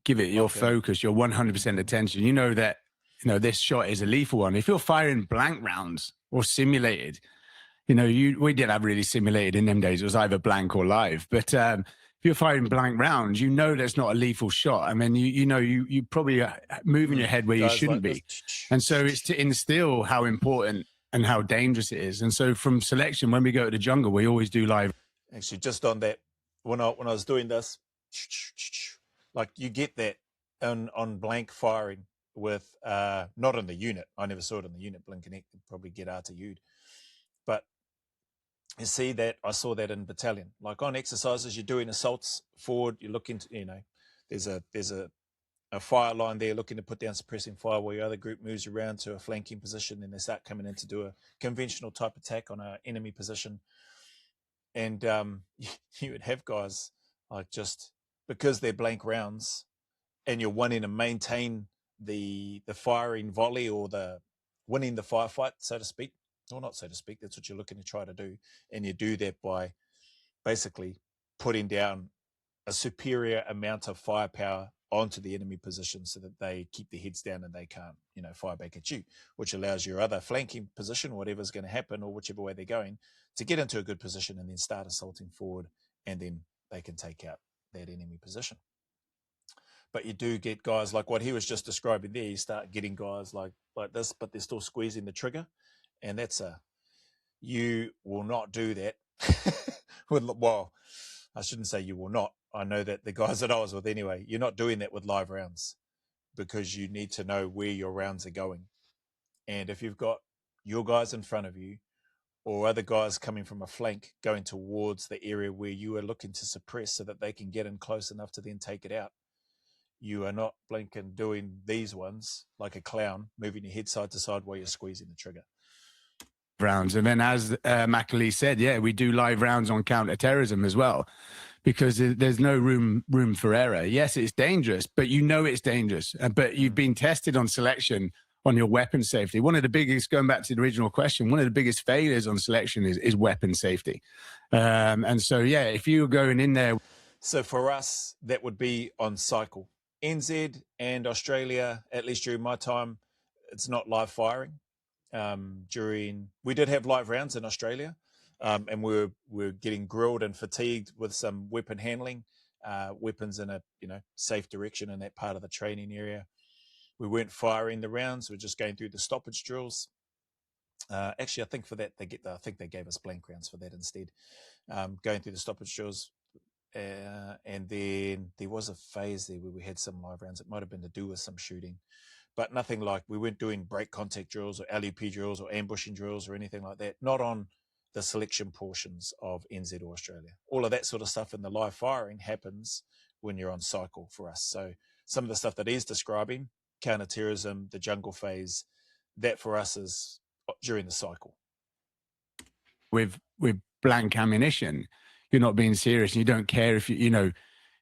[SPEAKER 3] give it your focus, your 100% attention. You know that, this shot is a lethal one. If you're firing blank rounds or simulated, we didn't have really simulated in them days. It was either blank or live. But if you're firing blank rounds, that's not a lethal shot. I mean, you probably are moving your head where you shouldn't be. And so it's to instill how important and how dangerous it is. And so from selection, when we go to the jungle, we always do live.
[SPEAKER 1] Actually, just on that, when I was doing this, like you get that on blank firing with, not on the unit. I never saw it on the unit, Blink Connect, probably get RTU'd. But you see that, I saw that in battalion. Like on exercises, you're doing assaults forward, you're looking to, there's a fire line there looking to put down suppressing fire where your other group moves around to a flanking position and they start coming in to do a conventional type attack on an enemy position. And you would have guys like, just because they're blank rounds and you're wanting to maintain the firing volley or the winning the firefight, so to speak, or not so to speak, that's what you're looking to try to do. And you do that by basically putting down a superior amount of firepower onto the enemy position so that they keep their heads down and they can't, fire back at you, which allows your other flanking position, whatever's going to happen or whichever way they're going, to get into a good position and then start assaulting forward, and then they can take out that enemy position. But you do get guys like what he was just describing there. You start getting guys like this, but they're still squeezing the trigger. And you will not do that. Well, I shouldn't say you will not. I know that the guys that I was with anyway, you're not doing that with live rounds because you need to know where your rounds are going. And if you've got your guys in front of you or other guys coming from a flank going towards the area where you are looking to suppress so that they can get in close enough to then take it out, you are not blinking doing these ones like a clown, moving your head side to side while you're squeezing the trigger.
[SPEAKER 3] Rounds. And then as Macaulay said, we do live rounds on counter-terrorism as well, because there's no room for error. Yes, it's dangerous, but it's dangerous. But you've been tested on selection on your weapon safety. One of the biggest, going back to the original question, one of the biggest failures on selection is weapon safety. And so, if you're going in there.
[SPEAKER 1] So for us, that would be on cycle. NZ and Australia, at least during my time, it's not live firing. We did have live rounds in Australia, and we're getting grilled and fatigued with some weapon handling, weapons in a safe direction in that part of the training area. We weren't firing the rounds; we're just going through the stoppage drills. Actually, I think for that I think they gave us blank rounds for that instead. Going through the stoppage drills, and then there was a phase there where we had some live rounds. It might have been to do with some shooting. But nothing like, we weren't doing break contact drills or LUP drills or ambushing drills or anything like that. Not on the selection portions of NZ or Australia. All of that sort of stuff in the live firing happens when you're on cycle for us. So some of the stuff that he's describing, counter-terrorism, the jungle phase, that for us is during the cycle.
[SPEAKER 3] With blank ammunition, you're not being serious. You don't care if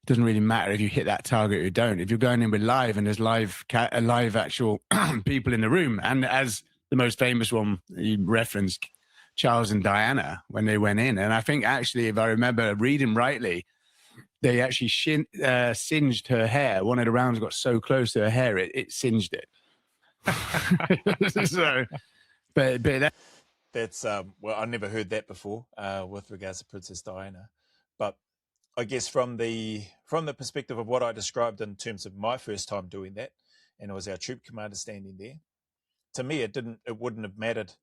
[SPEAKER 3] doesn't really matter if you hit that target or you don't. If you're going in with live and there's live actual people in the room, and as the most famous one you referenced, Charles and Diana, when they went in, and I think actually, if I remember reading rightly, they actually singed her hair. One of the rounds got so close to her hair, it singed it. So, but
[SPEAKER 1] that's well, I never heard that before with regards to Princess Diana, but I guess from the perspective of what I described in terms of my first time doing that, and it was our troop commander standing there. To me, it wouldn't have mattered.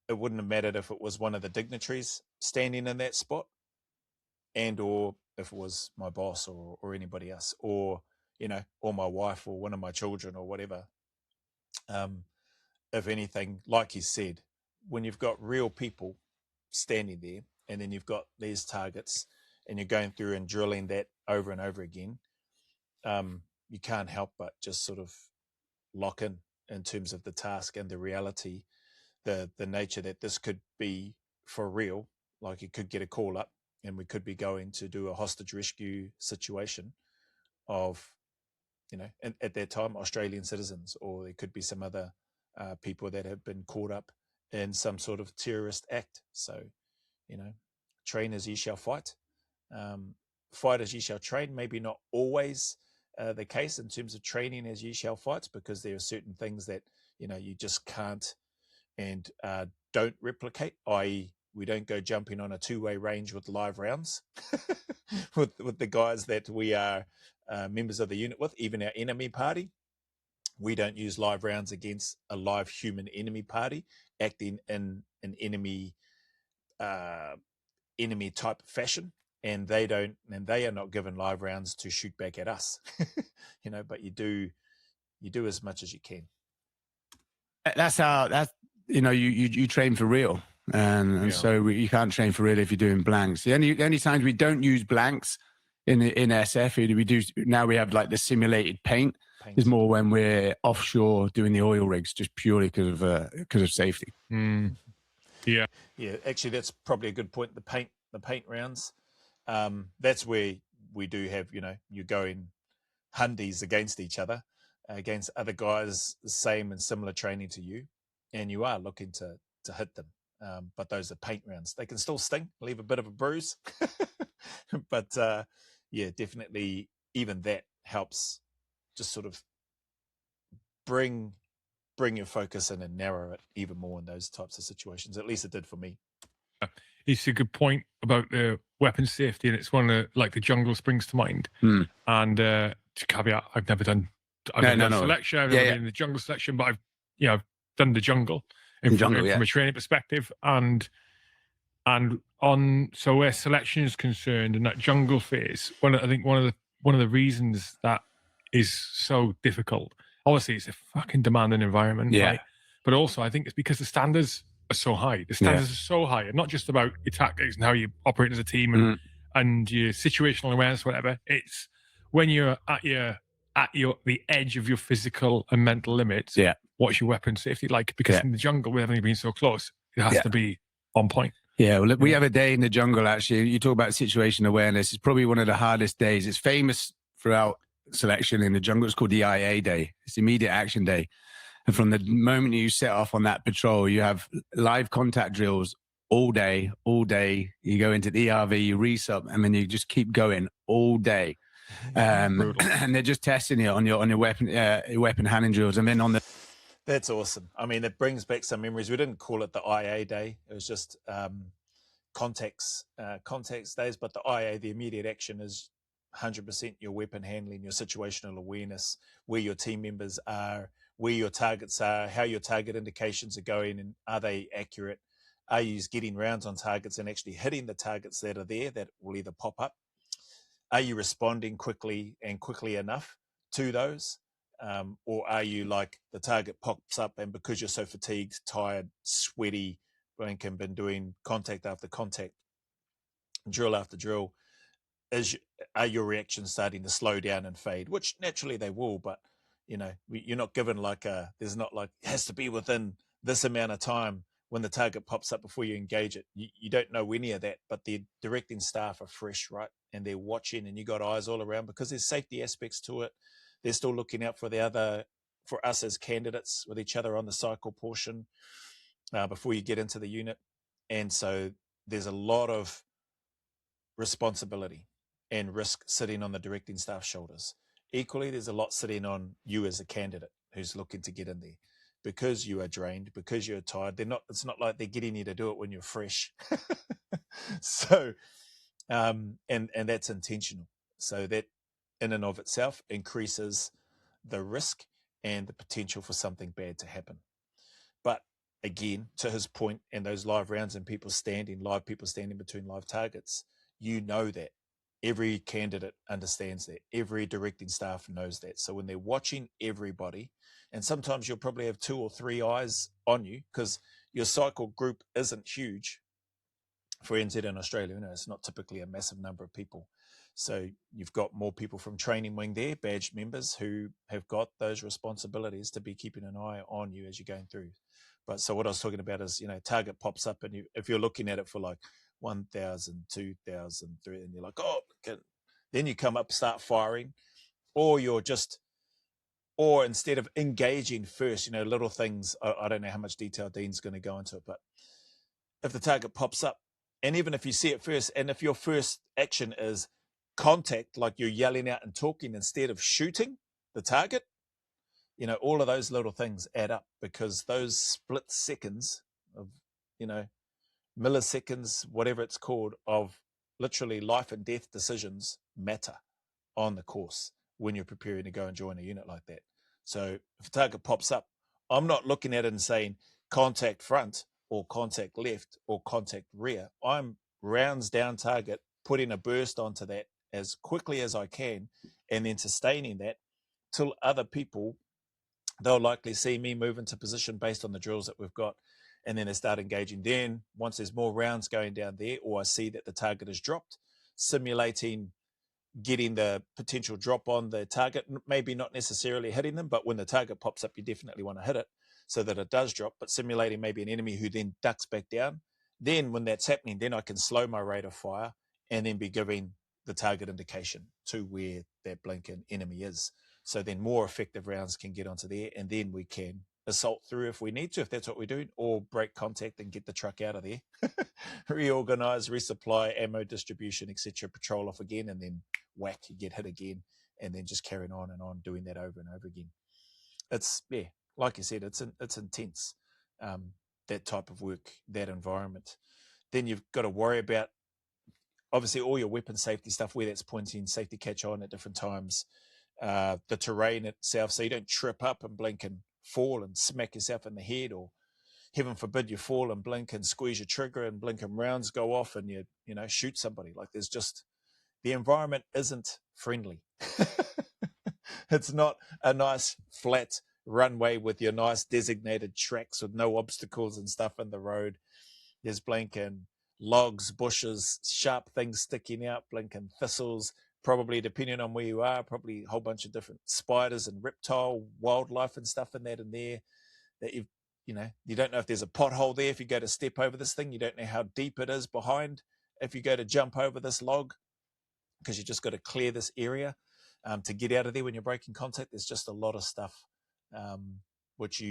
[SPEAKER 1] It wouldn't have mattered if it was one of the dignitaries standing in that spot, and or if it was my boss or anybody else, or or my wife or one of my children or whatever. If anything, like you said, when you've got real people standing there, and then you've got these targets, and you're going through and drilling that over and over again, you can't help but just sort of lock in terms of the task and the reality, the nature that this could be for real. Like, you could get a call up and we could be going to do a hostage rescue situation of, at that time, Australian citizens, or there could be some other people that have been caught up in some sort of terrorist act. So, train as ye shall fight. Fight as ye shall train. Maybe not always the case in terms of training as ye shall fight, because there are certain things that you just can't and don't replicate. I.e., we don't go jumping on a two-way range with live rounds with the guys that we are members of the unit with, even our enemy party. We don't use live rounds against a live human enemy party acting in an enemy type fashion, and they are not given live rounds to shoot back at us. But you do as much as you can.
[SPEAKER 3] You train for real, and so you can't train for real if you're doing blanks. The only times we don't use blanks in SF, we do now. We have like the simulated paint. Is more when we're offshore doing the oil rigs, just purely because of safety.
[SPEAKER 2] Yeah.
[SPEAKER 1] Actually, that's probably a good point. The paint rounds. That's where we do have you're going hundies against each other, against other guys the same and similar training to you, and you are looking to hit them. But those are paint rounds. They can still sting, leave a bit of a bruise, but definitely even that helps. Just sort of bring your focus in and narrow it even more in those types of situations. At least it did for me.
[SPEAKER 2] It's a good point about the weapon safety, and it's one of the jungle springs to mind. And to caveat, I've never done selection. I've never been in the jungle selection, but I've done the jungle from a training perspective, and so where selection is concerned in that jungle phase, one of the reasons that is so difficult. Obviously, it's a fucking demanding environment, right? But also, I think it's because the standards are so high. The standards are so high, and not just about your tactics and how you operate as a team and your situational awareness, whatever. It's when you're at the edge of your physical and mental limits. What's your weapon safety like? Because in the jungle, with everything being so close, it has to be on point.
[SPEAKER 3] Yeah, well, we have a day in the jungle, actually. You talk about situation awareness. It's probably one of the hardest days. It's famous throughout selection in the jungle. It's called the IA day. It's immediate action day. And from the moment you set off on that patrol, you have live contact drills all day. You go into the ERV, you resup, and then you just keep going all day. And they're just testing you on your weapon handling drills. And then
[SPEAKER 1] That's awesome. I mean, it brings back some memories. We didn't call it the IA day. It was just context days. But the IA, the immediate action, is 100% your weapon handling, your situational awareness, where your team members are, where your targets are, how your target indications are going, and are they accurate? Are you getting rounds on targets and actually hitting the targets that are there that will either pop up? Are you responding quickly enough to those? Or are you like the target pops up and because you're so fatigued, tired, sweaty, and been doing contact after contact, drill after drill, are your reactions starting to slow down and fade? Which naturally they will, but you're not given there's not it has to be within this amount of time when the target pops up before you engage it. You don't know any of that, but the directing staff are fresh, right? and they're watching, and you got eyes all around, because there's safety aspects to it. They're still looking out for for us as candidates with each other on the cycle portion before you get into the unit. And so there's a lot of responsibility and risk sitting on the directing staff shoulders. Equally, there's a lot sitting on you as a candidate who's looking to get in there, because you are drained, because you're tired. It's not like they're getting you to do it when you're fresh. So, and that's intentional. So that in and of itself increases the risk and the potential for something bad to happen. But again, to his point, and those live rounds and people standing between live targets, you know that. Every candidate understands that. Every directing staff knows that. So when they're watching everybody, and sometimes you'll probably have 2 or 3 eyes on you, because your cycle group isn't huge for NZ in Australia. It's not typically a massive number of people. So you've got more people from training wing there, badged members, who have got those responsibilities to be keeping an eye on you as you're going through. But so what I was talking about is, target pops up, and if you're looking at it for like 1,000, 2,000, 3, and you're like, oh, then you come up, start firing, or instead of engaging first, little things. I don't know how much detail Dean's going to go into it, but if the target pops up, and even if you see it first, and if your first action is contact, like you're yelling out and talking instead of shooting the target, all of those little things add up, because those split seconds of, milliseconds, whatever it's called, of literally life and death decisions matter on the course when you're preparing to go and join a unit like that. So if a target pops up, I'm not looking at it and saying contact front or contact left or contact rear. I'm rounds down target, putting a burst onto that as quickly as I can, and then sustaining that till other people, they'll likely see me move into position based on the drills that we've got, and then they start engaging. Then once there's more rounds going down there, or I see that the target is dropped, simulating getting the potential drop on the target, maybe not necessarily hitting them, but when the target pops up, you definitely want to hit it so that it does drop, but simulating maybe an enemy who then ducks back down. Then when that's happening, then I can slow my rate of fire and then be giving the target indication to where that blinking enemy is. So then more effective rounds can get onto there, and then we can assault through if we need to, if that's what we're doing, or break contact and get the truck out of there, reorganize, resupply, ammo distribution, etc., patrol off again, and then whack, you get hit again, and then just carrying on and on, doing that over and over again. It's, like you said, it's intense, that type of work, that environment. Then you've got to worry about, obviously, all your weapon safety stuff, where that's pointing, safety catch on at different times, the terrain itself, so you don't trip up and blink and fall and smack yourself in the head, or heaven forbid you fall and blink and squeeze your trigger and blink and rounds go off and you shoot somebody. Like, there's just, the environment isn't friendly. It's not a nice flat runway with your nice designated tracks with no obstacles and stuff in the road. There's blinking logs, bushes, sharp things sticking out, blinking thistles, probably, depending on where you are, probably a whole bunch of different spiders and reptile wildlife and stuff in that, that you don't know if there's a pothole there. If you go to step over this thing, you don't know how deep it is behind. If you go to jump over this log, because you just got to clear this area to get out of there when you're breaking contact. There's just a lot of stuff, which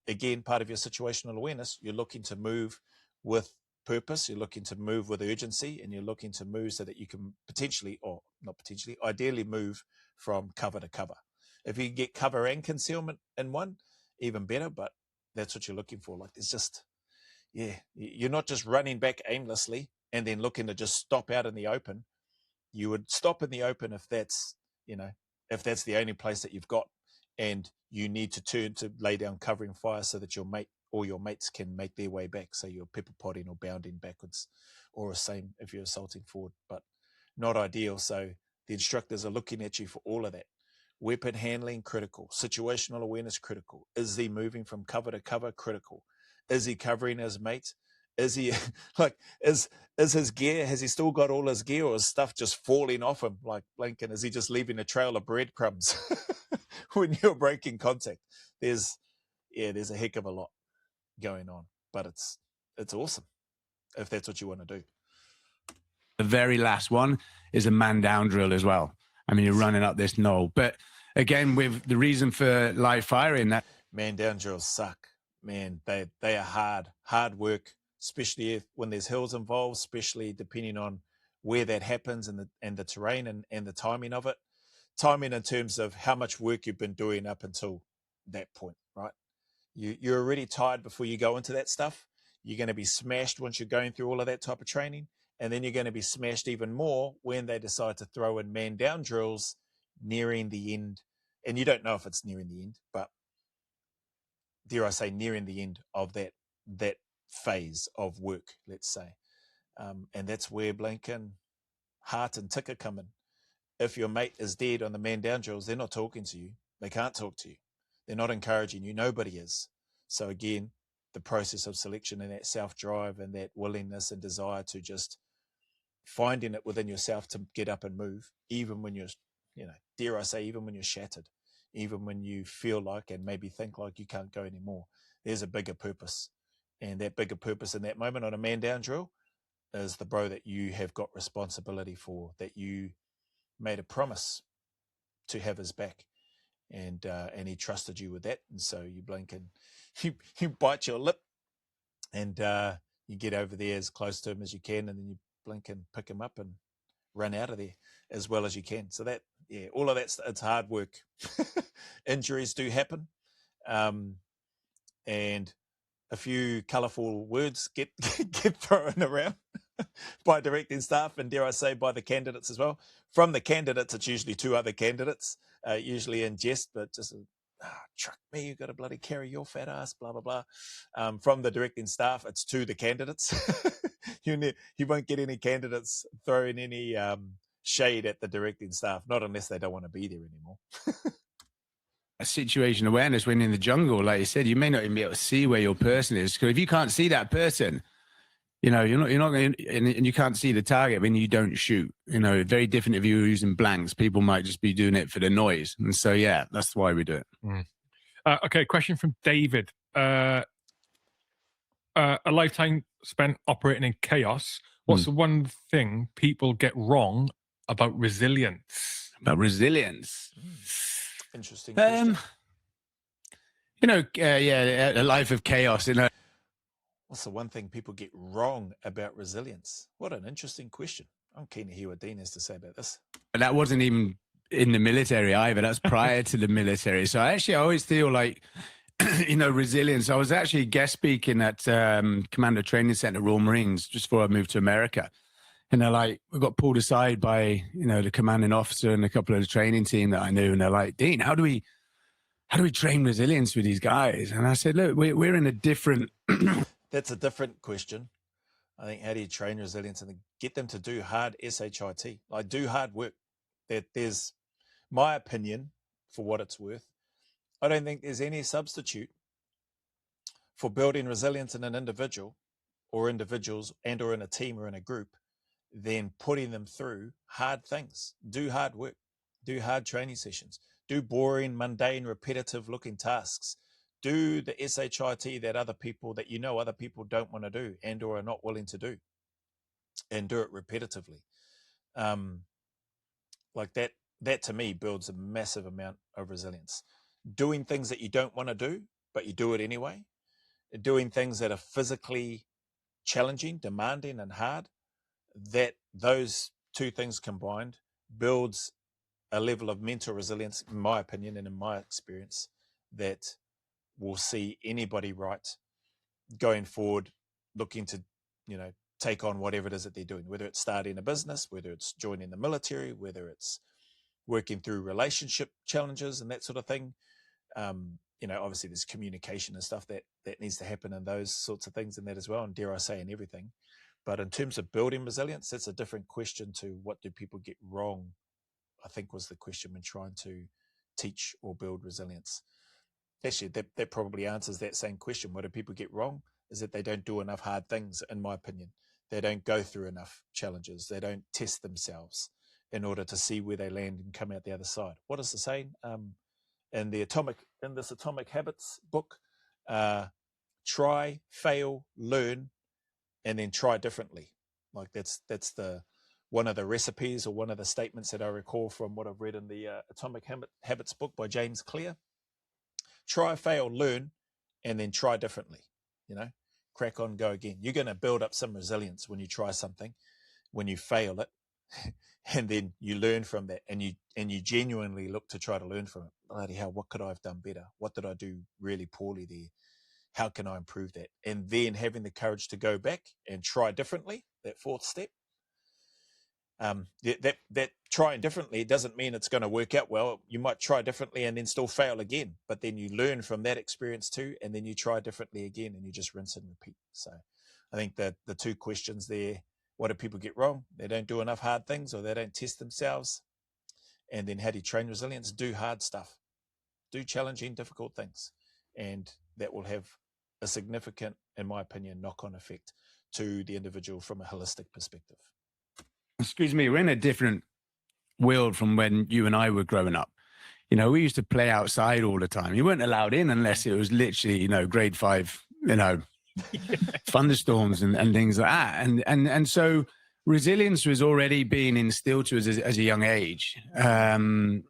[SPEAKER 1] again, part of your situational awareness, you're looking to move with purpose, you're looking to move with urgency, and you're looking to move so that you can potentially, or not potentially, ideally move from cover to cover. If you can get cover and concealment in one, even better, but that's what you're looking for. Like, there's just, you're not just running back aimlessly and then looking to just stop out in the open. You would stop in the open if that's the only place that you've got, and you need to turn to lay down covering fire so that your mate or your mates can make their way back. So you're pepper potting or bounding backwards, or the same if you're assaulting forward, but not ideal. So the instructors are looking at you for all of that. Weapon handling, critical. Situational awareness, critical. Is he moving from cover to cover? Critical. Is he covering his mate? Is he is his gear, has he still got all his gear, or is stuff just falling off him like blinking? Is he just leaving a trail of breadcrumbs when you're breaking contact? There's a heck of a lot going on, but it's awesome if that's what you want to do.
[SPEAKER 3] The very last one is a man down drill as well. I mean, you're running up this knoll. But again, with the reason for live firing, that
[SPEAKER 1] man down drills suck. Man, they are hard work, especially when there's hills involved, especially depending on where that happens and the terrain and the timing of it. Timing in terms of how much work you've been doing up until that point, right? You're already tired before you go into that stuff. You're going to be smashed once you're going through all of that type of training. And then you're going to be smashed even more when they decide to throw in man down drills nearing the end. And you don't know if it's nearing the end, but dare I say, nearing the end of that phase of work, let's say. And that's where blinking heart and ticker come in. If your mate is dead on the man down drills, they're not talking to you. They can't talk to you. They're not encouraging you. Nobody is. So again, the process of selection and that self-drive and that willingness and desire to just finding it within yourself to get up and move, even when you're, dare I say, even when you're shattered, even when you feel like and maybe think like you can't go anymore, there's a bigger purpose. And that bigger purpose in that moment on a man down drill is the bro that you have got responsibility for, that you made a promise to have his back. And he trusted you with that. And so you blink and you bite your lip and you get over there as close to him as you can. And then you blink and pick him up and run out of there as well as you can. So that, all of that's, it's hard work. Injuries do happen. And a few colourful words get thrown around by directing staff and, dare I say, by the candidates as well. From the candidates, it's usually two other candidates, usually in jest, but just, truck me, you got to bloody carry your fat ass, blah, blah, blah. From the directing staff, it's to the candidates. You won't get any candidates throwing any shade at the directing staff, not unless they don't want to be there anymore.
[SPEAKER 3] a situation awareness when in the jungle, like you said, you may not even be able to see where your person is. Because if you can't see that person, you're not going to, and you can't see the target when you don't shoot. Very different if you were using blanks. People might just be doing it for the noise. And so, yeah, that's why we do it.
[SPEAKER 2] Okay, question from David. A lifetime spent operating in chaos. What's the one thing people get wrong about resilience?
[SPEAKER 1] Interesting question.
[SPEAKER 3] A life of chaos.
[SPEAKER 1] What's the one thing people get wrong about resilience? What an interesting question. I'm keen to hear what Dean has to say about this.
[SPEAKER 3] And that wasn't even in the military either. That's prior to the military. So I always feel like, resilience. I was actually guest speaking at Commander Training Center, Royal Marines, just before I moved to America. And they're like, we got pulled aside by, the commanding officer and a couple of the training team that I knew. And they're like, Dean, how do we train resilience with these guys? And I said, look, we're in a different...
[SPEAKER 1] That's a different question. I think, how do you train resilience and get them to do hard SHIT? Like, do hard work. There's my opinion, for what it's worth. I don't think there's any substitute for building resilience in an individual or individuals and or in a team or in a group than putting them through hard things. Do hard work. Do hard training sessions. Do boring, mundane, repetitive looking tasks. Do the SHIT that other people don't want to do and or are not willing to do, and do it repetitively. Like that to me builds a massive amount of resilience. Doing things that you don't want to do, but you do it anyway. Doing things that are physically challenging, demanding, and hard. That those two things combined builds a level of mental resilience, in my opinion and in my experience, that will see anybody right going forward, looking to, take on whatever it is that they're doing, whether it's starting a business, whether it's joining the military, whether it's working through relationship challenges and that sort of thing. Obviously there's communication and stuff that needs to happen and those sorts of things in that as well. And dare I say, in everything. But in terms of building resilience, that's a different question to what do people get wrong, I think was the question when trying to teach or build resilience. Actually, that probably answers that same question. What do people get wrong is that they don't do enough hard things, in my opinion. They don't go through enough challenges. They don't test themselves in order to see where they land and come out the other side. What is the saying? In this Atomic Habits book, try, fail, learn, and then try differently. Like that's the one of the recipes or one of the statements that I recall from what I've read in the Atomic Habits book by James Clear. Try, fail, learn, and then try differently. Crack on, go again. You're going to build up some resilience when you try something, when you fail it, and then you learn from that, and you genuinely look to try to learn from it. Bloody hell, what could I have done better? What did I do really poorly there? How can I improve that? And then having the courage to go back and try differently, that fourth step. That trying differently doesn't mean it's going to work out well. You might try differently and then still fail again, but then you learn from that experience too, and then you try differently again, and you just rinse and repeat. So I think that the two questions there: what do people get wrong? They don't do enough hard things, or they don't test themselves. And then how do you train resilience? Do hard stuff, do challenging, difficult things, and that will have a significant, in my opinion, knock-on effect to the individual from a holistic perspective.
[SPEAKER 3] Excuse me, we're in a different world from when you and I were growing up. We used to play outside all the time. You weren't allowed in unless it was literally, grade 5, thunderstorms and things like that. And so resilience was already being instilled to us as a young age. And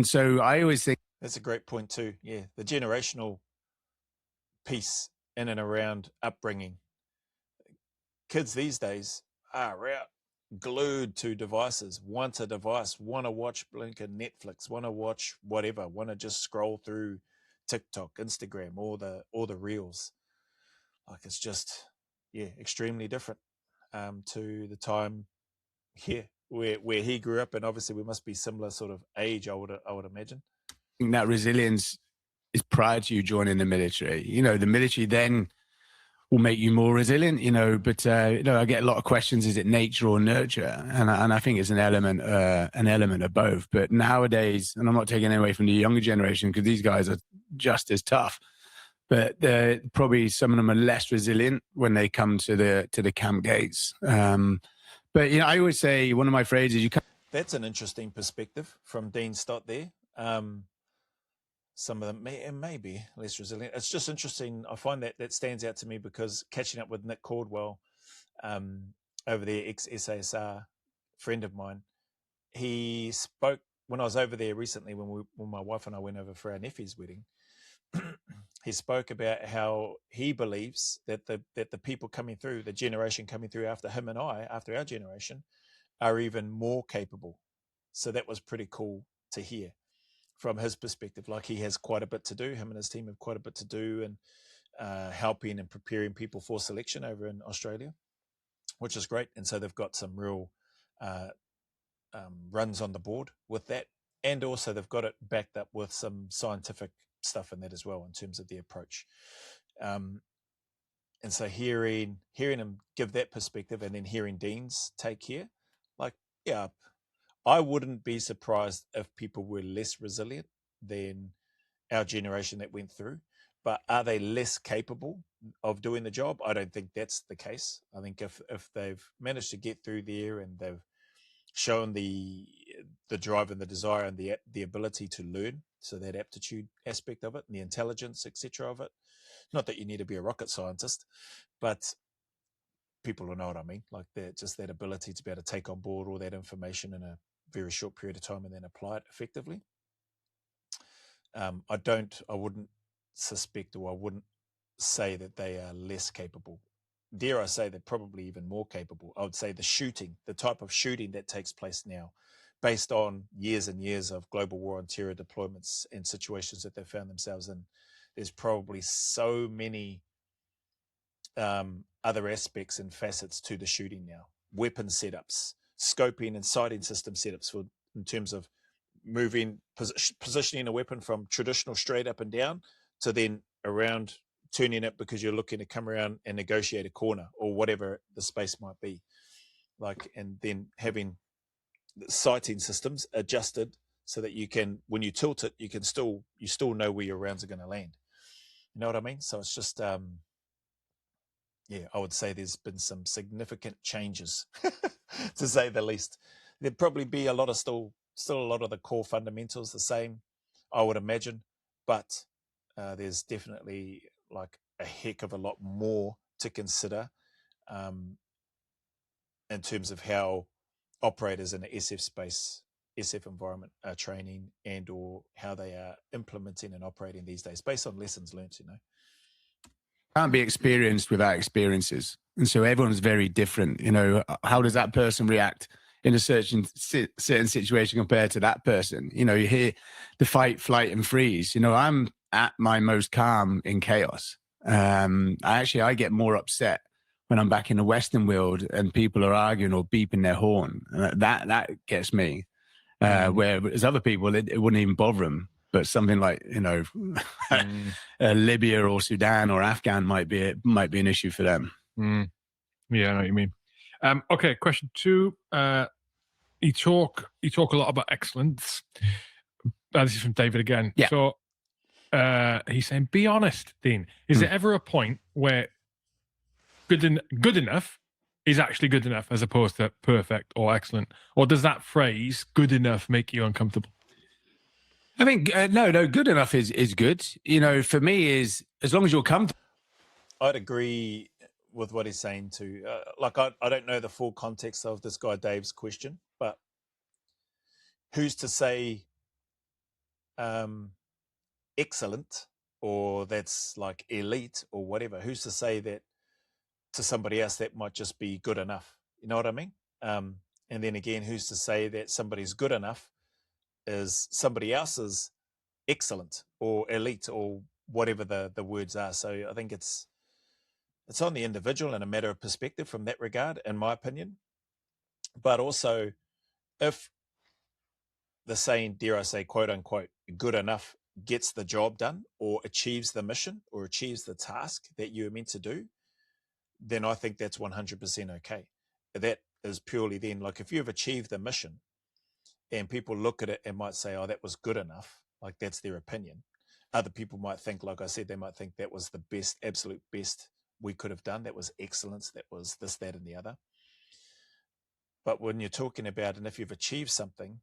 [SPEAKER 3] so I always think
[SPEAKER 1] that's a great point too. Yeah, the generational piece in and around upbringing. Kids these days are out glued to devices, want a device, want to watch blinking Netflix, want to watch whatever, want to just scroll through TikTok, Instagram, all the reels. Like, it's just, extremely different to the time here where he grew up, and obviously we must be similar sort of age, I would imagine.
[SPEAKER 3] That resilience is prior to you joining the military. The military then will make you more resilient, but I get a lot of questions: is it nature or nurture? And I think it's an element of both. But nowadays, and I'm not taking away from the younger generation, because these guys are just as tough, but probably some of them are less resilient when they come to the camp gates. But I always say, one of my phrases,
[SPEAKER 1] that's an interesting perspective from Dean Stott there. Some of them may be less resilient. It's just interesting. I find that stands out to me, because catching up with Nick Caldwell over there, ex-SASR friend of mine, he spoke when I was over there recently, when my wife and I went over for our nephew's wedding. He spoke about how he believes that the people coming through, the generation coming through after him and I, after our generation, are even more capable. So that was pretty cool to hear from his perspective. Like, he has quite a bit to do. Him and his team have quite a bit to do, and helping and preparing people for selection over in Australia, which is great. And so they've got some real runs on the board with that. And also they've got it backed up with some scientific stuff in that as well, in terms of the approach. And so hearing him give that perspective, and then hearing Dean's take here, like, I wouldn't be surprised if people were less resilient than our generation that went through. But are they less capable of doing the job? I don't think that's the case. I think if they've managed to get through there, and they've shown the drive and the desire and the ability to learn, so that aptitude aspect of it, and the intelligence, etc. of it. Not that you need to be a rocket scientist, but people will know what I mean. Like, that ability to be able to take on board all that information in a very short period of time and then apply it effectively. I wouldn't suspect, or I wouldn't say that they are less capable. Dare I say they're probably even more capable. I would say the type of shooting that takes place now, based on years and years of global war on terror deployments and situations that they found themselves in, there's probably so many other aspects and facets to the shooting now. Weapon setups, scoping and sighting system setups, in terms of positioning a weapon from traditional straight up and down to then around, turning it because you're looking to come around and negotiate a corner or whatever the space might be. Like, and then having the sighting systems adjusted so that you can, when you tilt it, you still know where your rounds are going to land. You know what I mean? So it's just, I would say there's been some significant changes, to say the least. There'd probably be a lot of still a lot of the core fundamentals the same, I would imagine, but there's definitely like a heck of a lot more to consider in terms of how operators in the SF space, SF environment are training and or how they are implementing and operating these days based on lessons learned, you know.
[SPEAKER 3] Can't be experienced without experiences. And so everyone's very different. You know, how does that person react in a certain situation compared to that person? You know, you hear the fight, flight, and freeze. You know, I'm at my most calm in chaos. I get more upset when I'm back in the Western world and people are arguing or beeping their horn. That gets me. Whereas other people, it wouldn't even bother them. But something like, you know, Libya or Sudan or Afghan might be an issue for them.
[SPEAKER 2] Yeah, I know what you mean. Okay, question 2. You talk a lot about excellence. This is from David again.
[SPEAKER 3] Yeah.
[SPEAKER 2] So he's saying, be honest, Dean. Is there ever a point where good enough is actually good enough as opposed to perfect or excellent? Or does that phrase, good enough, make you uncomfortable?
[SPEAKER 3] I think, no, good enough is good. You know, for me is as long as you're comfortable.
[SPEAKER 1] I'd agree with what he's saying too. I don't know the full context of this guy Dave's question, but who's to say excellent or that's like elite or whatever? Who's to say that to somebody else that might just be good enough? You know what I mean? And then again, who's to say that somebody's good enough is somebody else's excellent or elite or whatever the words are. So I think it's on the individual and a matter of perspective from that regard, in my opinion. But also, if the saying, dare I say, quote unquote, good enough gets the job done or achieves the mission or achieves the task that you're meant to do, then I think that's 100% okay. That is purely then, like if you've achieved the mission and people look at it and might say, oh, that was good enough, like that's their opinion. Other people might think, like I said, they might think that was the best, absolute best we could have done. That was excellence. That was this, that, and the other. But when you're talking about, and if you've achieved something,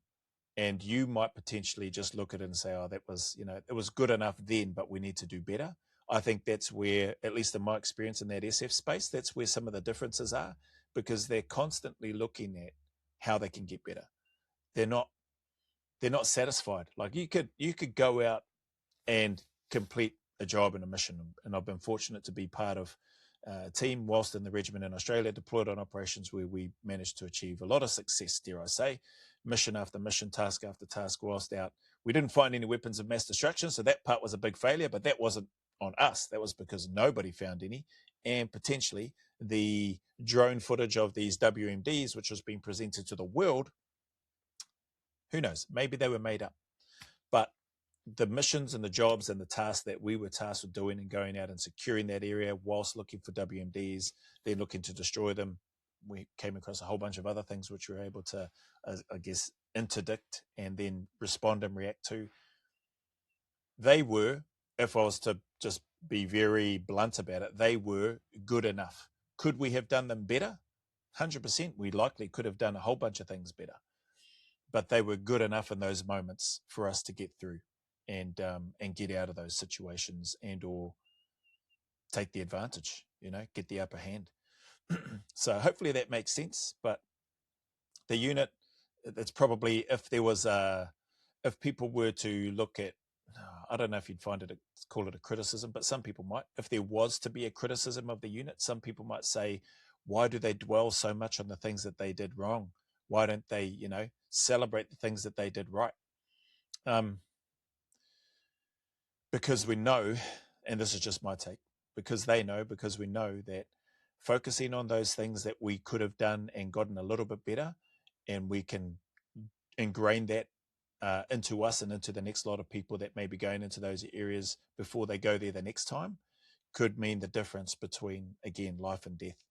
[SPEAKER 1] and you might potentially just look at it and say, oh, that was, you know, it was good enough then, but we need to do better. I think that's where, at least in my experience in that SF space, that's where some of the differences are, because they're constantly looking at how they can get better. They're not satisfied. Like you could go out and complete a job and a mission. And I've been fortunate to be part of a team whilst in the regiment in Australia, deployed on operations where we managed to achieve a lot of success, dare I say, mission after mission, task after task whilst out. We didn't find any weapons of mass destruction, so that part was a big failure, but that wasn't on us. That was because nobody found any. And potentially the drone footage of these WMDs, which was being presented to the world, who knows, maybe they were made up. But the missions and the jobs and the tasks that we were tasked with doing and going out and securing that area whilst looking for WMDs, then looking to destroy them, we came across a whole bunch of other things which we were able to, I guess, interdict and then respond and react to. They were, if I was to just be very blunt about it, they were good enough. Could we have done them better? 100%. We likely could have done a whole bunch of things better. But they were good enough in those moments for us to get through and get out of those situations and or take the advantage, you know, get the upper hand. So hopefully that makes sense. But the unit, it's probably, if there was if people were to look at, I don't know if you'd find it, call it a criticism, but some people might. If there was to be a criticism of the unit, some people might say, why do they dwell so much on the things that they did wrong? Why don't they, you know, celebrate the things that they did right? Because we know, and this is just my take, because they know, because we know that focusing on those things that we could have done and gotten a little bit better, and we can ingrain that into us and into the next lot of people that may be going into those areas before they go there the next time, could mean the difference between, again, life and death.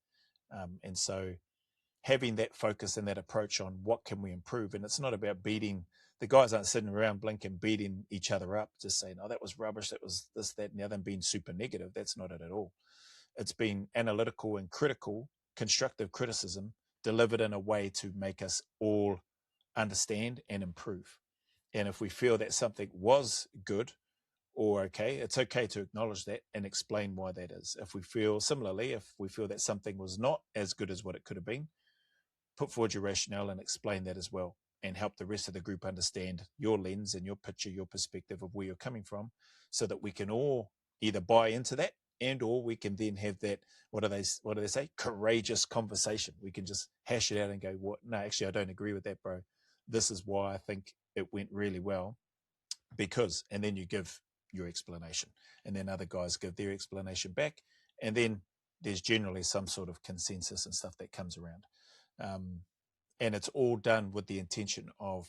[SPEAKER 1] And so having that focus and that approach on what can we improve, and it's not about beating, the guys aren't sitting around blinking, beating each other up, just saying, oh, that was rubbish, that was this, that, and the other, and being super negative. That's not it at all. It's been analytical and critical, constructive criticism delivered in a way to make us all understand and improve. And if we feel that something was good or okay, it's okay to acknowledge that and explain why that is. If we feel, similarly, if we feel that something was not as good as what it could have been, put forward your rationale and explain that as well, and help the rest of the group understand your lens and your picture, your perspective of where you're coming from, so that we can all either buy into that, and or we can then have that, what do they say, courageous conversation. We can just hash it out and go, what? No, actually, I don't agree with that, bro. This is why I think it went really well, because, and then you give your explanation, and then other guys give their explanation back, and then there's generally some sort of consensus and stuff that comes around. And it's all done with the intention of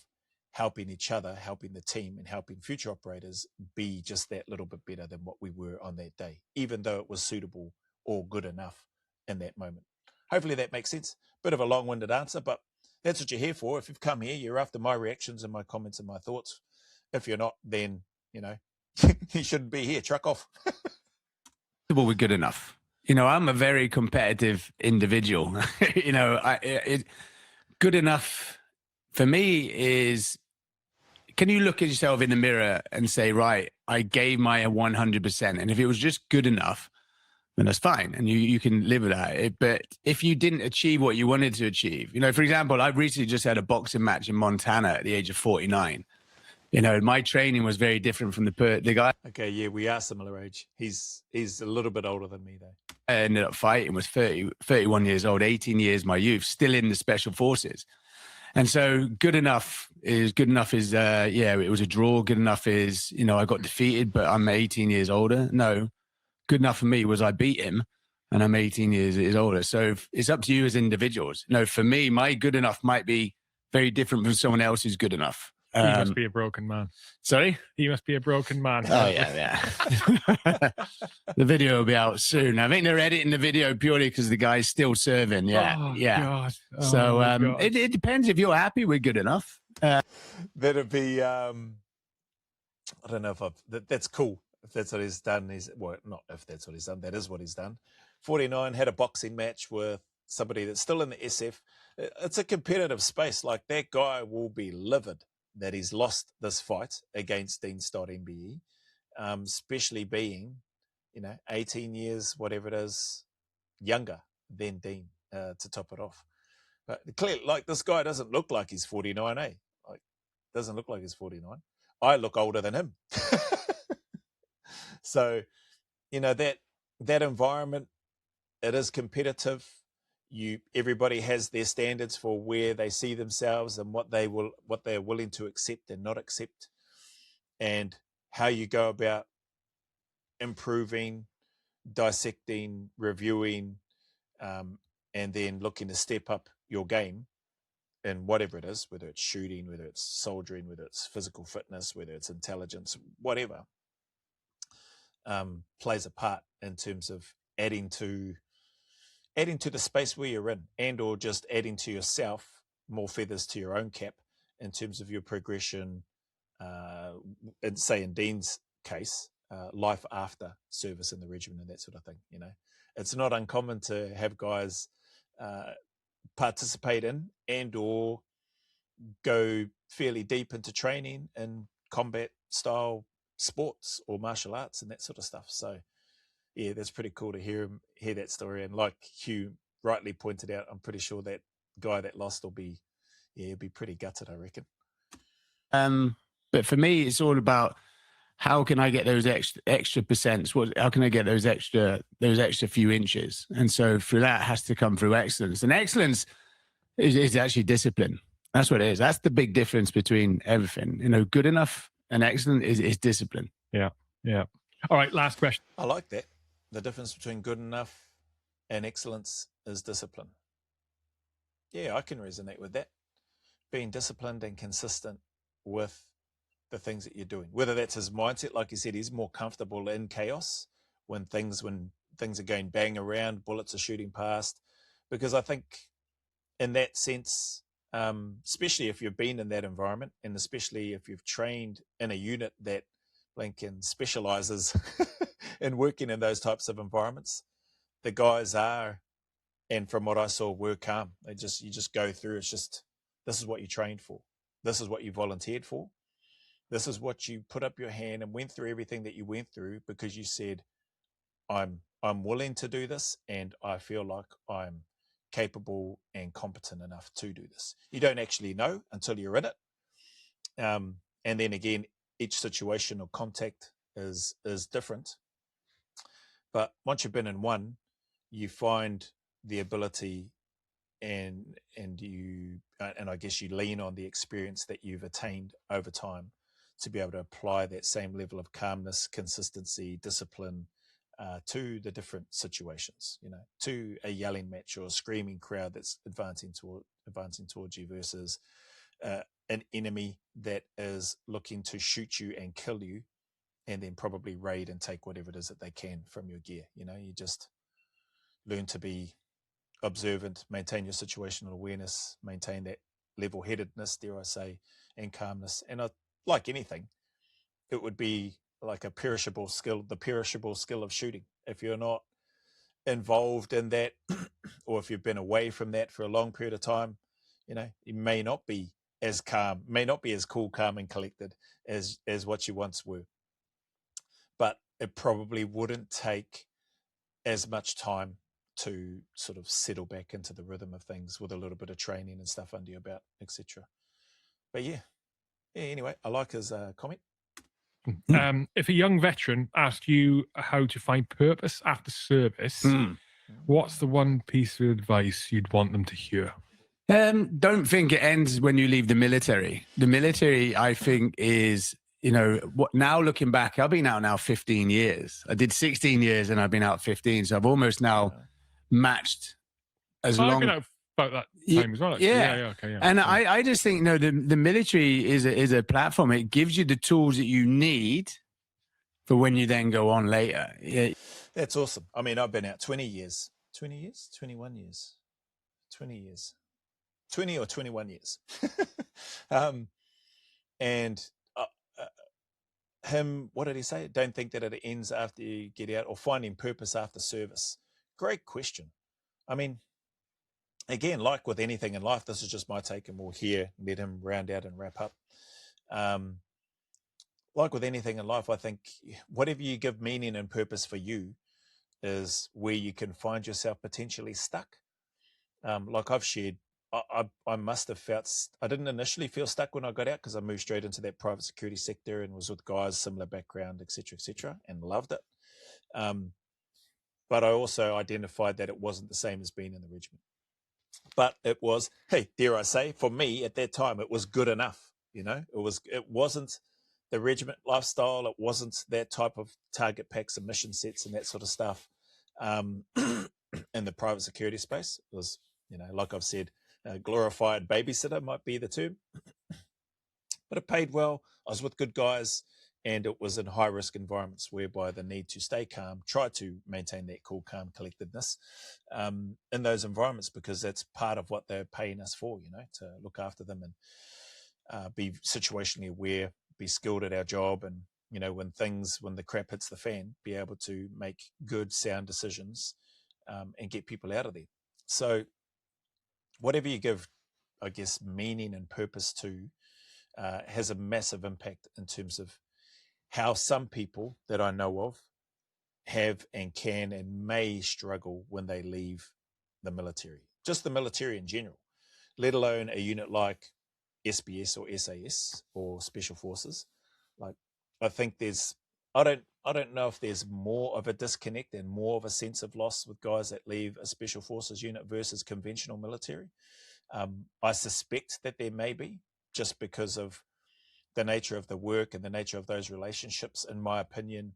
[SPEAKER 1] helping each other, helping the team, and helping future operators be just that little bit better than what we were on that day, even though it was suitable or good enough in that moment. Hopefully that makes sense. Bit of a long-winded answer, but that's what you're here for. If you've come here, you're after my reactions and my comments and my thoughts. If you're not, then, you know, you shouldn't be here. Truck off.
[SPEAKER 3] Well, we're good enough. You know, I'm a very competitive individual. You know, good enough for me is, can you look at yourself in the mirror and say, right, I gave my 100%. And if it was just good enough, then that's fine. And you can live with that. But if you didn't achieve what you wanted to achieve, you know, for example, I recently just had a boxing match in Montana at the age of 49. You know, my training was very different from the guy.
[SPEAKER 1] Okay, yeah, we are similar age. He's a little bit older than me, though.
[SPEAKER 3] I ended up fighting was 31 years old, 18 years my youth, still in the special forces. And so good enough is, yeah, it was a draw. Good enough is, you know, I got defeated, but I'm 18 years older. No, good enough for me was I beat him and I'm 18 years older. So it's up to you as individuals. You know, for me, my good enough might be very different from someone else's good enough.
[SPEAKER 2] He must be a broken man.
[SPEAKER 3] Sorry?
[SPEAKER 2] He must be a broken man.
[SPEAKER 3] Oh, yeah. The video will be out soon. I think they're editing the video purely because the guy's still serving. Yeah.
[SPEAKER 2] Oh,
[SPEAKER 3] yeah.
[SPEAKER 2] God. Oh,
[SPEAKER 3] so
[SPEAKER 2] God.
[SPEAKER 3] it depends if you're happy with good enough.
[SPEAKER 1] That'd be, I don't know if that's cool. If that's what he's done, well, not if that's what he's done, that is what he's done. 49, had a boxing match with somebody that's still in the SF. It's a competitive space. Like, that guy will be livid that he's lost this fight against Dean Stott MBE, especially being, you know, 18 years, whatever it is, younger than Dean, to top it off. But clearly, like, this guy doesn't look like he's 49, eh? Like, doesn't look like he's 49. I look older than him. So, you know, that environment, it is competitive. Everybody has their standards for where they see themselves and what they're willing to accept and not accept, and how you go about improving, dissecting, reviewing, and then looking to step up your game in whatever it is, whether it's shooting, whether it's soldiering, whether it's physical fitness, whether it's intelligence, whatever, plays a part in terms of adding to the space where you're in, and or just adding to yourself more feathers to your own cap in terms of your progression, and say in Dean's case, life after service in the regiment and that sort of thing. You know, it's not uncommon to have guys participate in and or go fairly deep into training in combat style sports or martial arts and that sort of stuff. So yeah, that's pretty cool to hear that story. And like Hugh rightly pointed out, I'm pretty sure that guy that lost will be pretty gutted, I reckon.
[SPEAKER 3] But for me, it's all about, how can I get those extra percents? How can I get those extra few inches? And so for that has to come through excellence. And excellence is actually discipline. That's what it is. That's the big difference between everything. You know, good enough and excellent is discipline.
[SPEAKER 2] Yeah. Yeah. All right. Last question.
[SPEAKER 1] I like that. The difference between good enough and excellence is discipline. Yeah, I can resonate with that. Being disciplined and consistent with the things that you're doing. Whether that's his mindset, like you said, he's more comfortable in chaos when things are going bang around, bullets are shooting past. Because I think in that sense, especially if you've been in that environment, and especially if you've trained in a unit that Lincoln specializes in working in those types of environments, the guys are, and from what I saw, were calm. You just go through. It's just, this is what you trained for. This is what you volunteered for. This is what you put up your hand and went through everything that you went through because you said, I'm willing to do this, and I feel like I'm capable and competent enough to do this. You don't actually know until you're in it. And then again, each situation or contact is different. But once you've been in one, you find the ability and I guess you lean on the experience that you've attained over time to be able to apply that same level of calmness, consistency, discipline to the different situations, to a yelling match or a screaming crowd that's advancing towards you versus an enemy that is looking to shoot you and kill you and then probably raid and take whatever it is that they can from your gear. You just learn to be observant, maintain your situational awareness, maintain that level-headedness, dare I say, and calmness. And like anything, it would be like the perishable skill of shooting. If you're not involved in that, or if you've been away from that for a long period of time, you may not be as calm, may not be as cool, calm, and collected as what you once were. But it probably wouldn't take as much time to sort of settle back into the rhythm of things with a little bit of training and stuff under your belt, etc. But yeah. Anyway, I like his comment.
[SPEAKER 2] If a young veteran asked you how to find purpose after service, what's the one piece of advice you'd want them to hear?
[SPEAKER 3] Don't think it ends when you leave the military. The military, I think, is, now looking back, I've been out now 15 years. I did 16 years and I've been out 15. So I've almost now matched as long.
[SPEAKER 2] I've been out about that time as well. Actually.
[SPEAKER 3] Yeah.
[SPEAKER 2] Okay. Yeah.
[SPEAKER 3] And I just think, the military is a platform. It gives you the tools that you need for when you then go on later. Yeah.
[SPEAKER 1] That's awesome. I mean, I've been out 20 years, 21 years, 20 years, 20 or 21 years. And him, what did he say? Don't think that it ends after you get out, or finding purpose after service. Great question. I mean, again, like with anything in life, this is just my take, and we'll let him round out and wrap up. Like with anything in life, I think whatever you give meaning and purpose for you is where you can find yourself potentially stuck. Like I've shared, I must have felt, I didn't initially feel stuck when I got out because I moved straight into that private security sector and was with guys, similar background, etc., and loved it. But I also identified that it wasn't the same as being in the regiment. But it was, hey, dare I say, for me at that time, it was good enough. It wasn't the regiment lifestyle. It wasn't that type of target packs and mission sets and that sort of stuff. In the private security space, it was, like I've said, a glorified babysitter might be the term. But it paid well. I was with good guys, and it was in high-risk environments whereby the need to stay calm, try to maintain that cool, calm collectedness in those environments, because that's part of what they're paying us for, to look after them and be situationally aware, be skilled at our job, and, when the crap hits the fan, be able to make good, sound decisions and get people out of there. So whatever you give, I guess, meaning and purpose to has a massive impact in terms of how some people that I know of have and can and may struggle when they leave the military, just the military in general, let alone a unit like SBS or SAS or Special Forces. Like, I think I don't know if there's more of a disconnect and more of a sense of loss with guys that leave a Special Forces unit versus conventional military. I suspect that there may be, just because of the nature of the work and the nature of those relationships, in my opinion,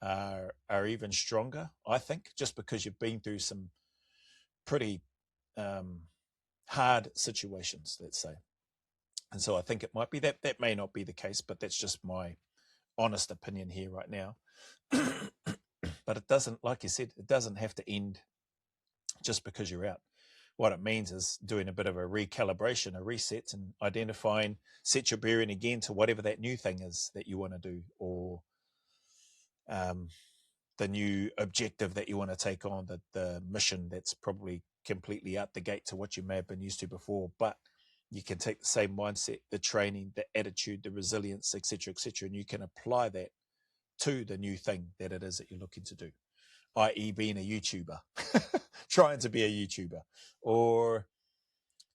[SPEAKER 1] are even stronger, I think, just because you've been through some pretty hard situations, let's say. And so I think it might be that. That may not be the case, but that's just my honest opinion here right now. But it doesn't, like you said, it doesn't have to end just because you're out. What it means is doing a bit of a recalibration, a reset, and identifying, set your bearing again to whatever that new thing is that you want to do, or the new objective that you want to take on, the mission that's probably completely out the gate to what you may have been used to before. But you can take the same mindset, the training, the attitude, the resilience, etc., and you can apply that to the new thing that it is that you're looking to do. i.e. being a YouTuber, trying to be a YouTuber, or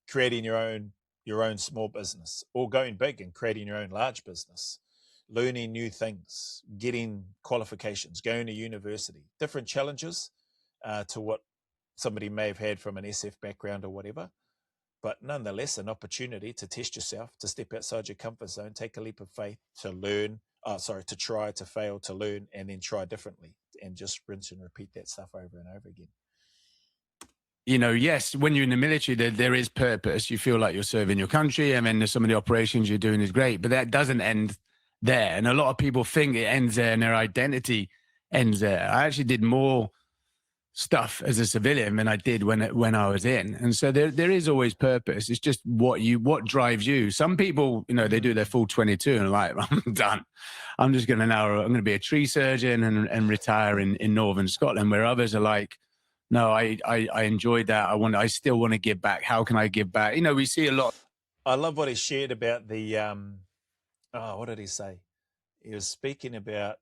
[SPEAKER 1] creating your own small business, or going big and creating your own large business, learning new things, getting qualifications, going to university, different challenges to what somebody may have had from an SF background or whatever, but nonetheless an opportunity to test yourself, to step outside your comfort zone, take a leap of faith, to learn, to try, to fail, to learn, and then try differently, and just rinse and repeat that stuff over and over again.
[SPEAKER 3] You know, yes, when you're in the military, there is purpose. You feel like you're serving your country, and then some of the operations you're doing is great, but that doesn't end there. And a lot of people think it ends there and their identity ends there. I actually did more stuff as a civilian than I did when I was in. And so there is always purpose. It's just what drives you. Some people, you know, they do their full 22 and are like, I'm done. I'm going to be a tree surgeon and retire in Northern Scotland, where others are like, no, I enjoyed that. I still want to give back. How can I give back? You know, we see a lot.
[SPEAKER 1] I love what he shared about the, what did he say? He was speaking about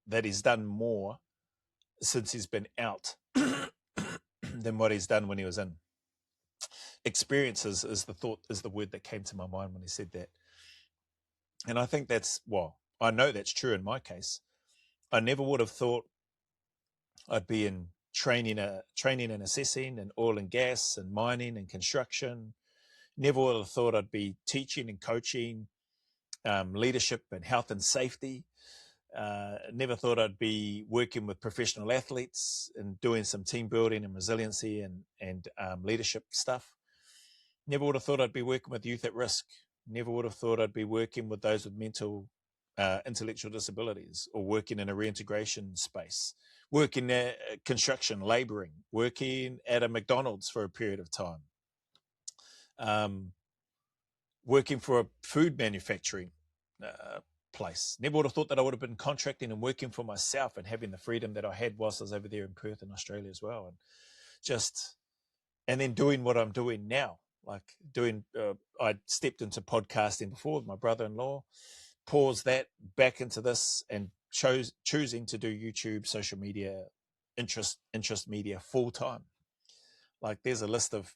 [SPEAKER 1] that he's done more since he's been out than what he's done when he was in. Experiences is the word that came to my mind when he said that. And I think I know that's true in my case. I never would have thought I'd be in training and assessing and oil and gas and mining and construction. Never would have thought I'd be teaching and coaching, leadership and health and safety. Never thought I'd be working with professional athletes and doing some team building and resiliency and leadership stuff. Never would have thought I'd be working with youth at risk. Never would have thought I'd be working with those with mental, intellectual disabilities, or working in a reintegration space, working at construction, labouring, working at a McDonald's for a period of time, working for a food manufacturing place. Never would have thought that I would have been contracting and working for myself and having the freedom that I had whilst I was over there in Perth in Australia as well. And then doing what I'm doing now, like I stepped into podcasting before with my brother-in-law, paused that, back into this, and choosing to do YouTube, social media, interest media full time. Like there's a list of,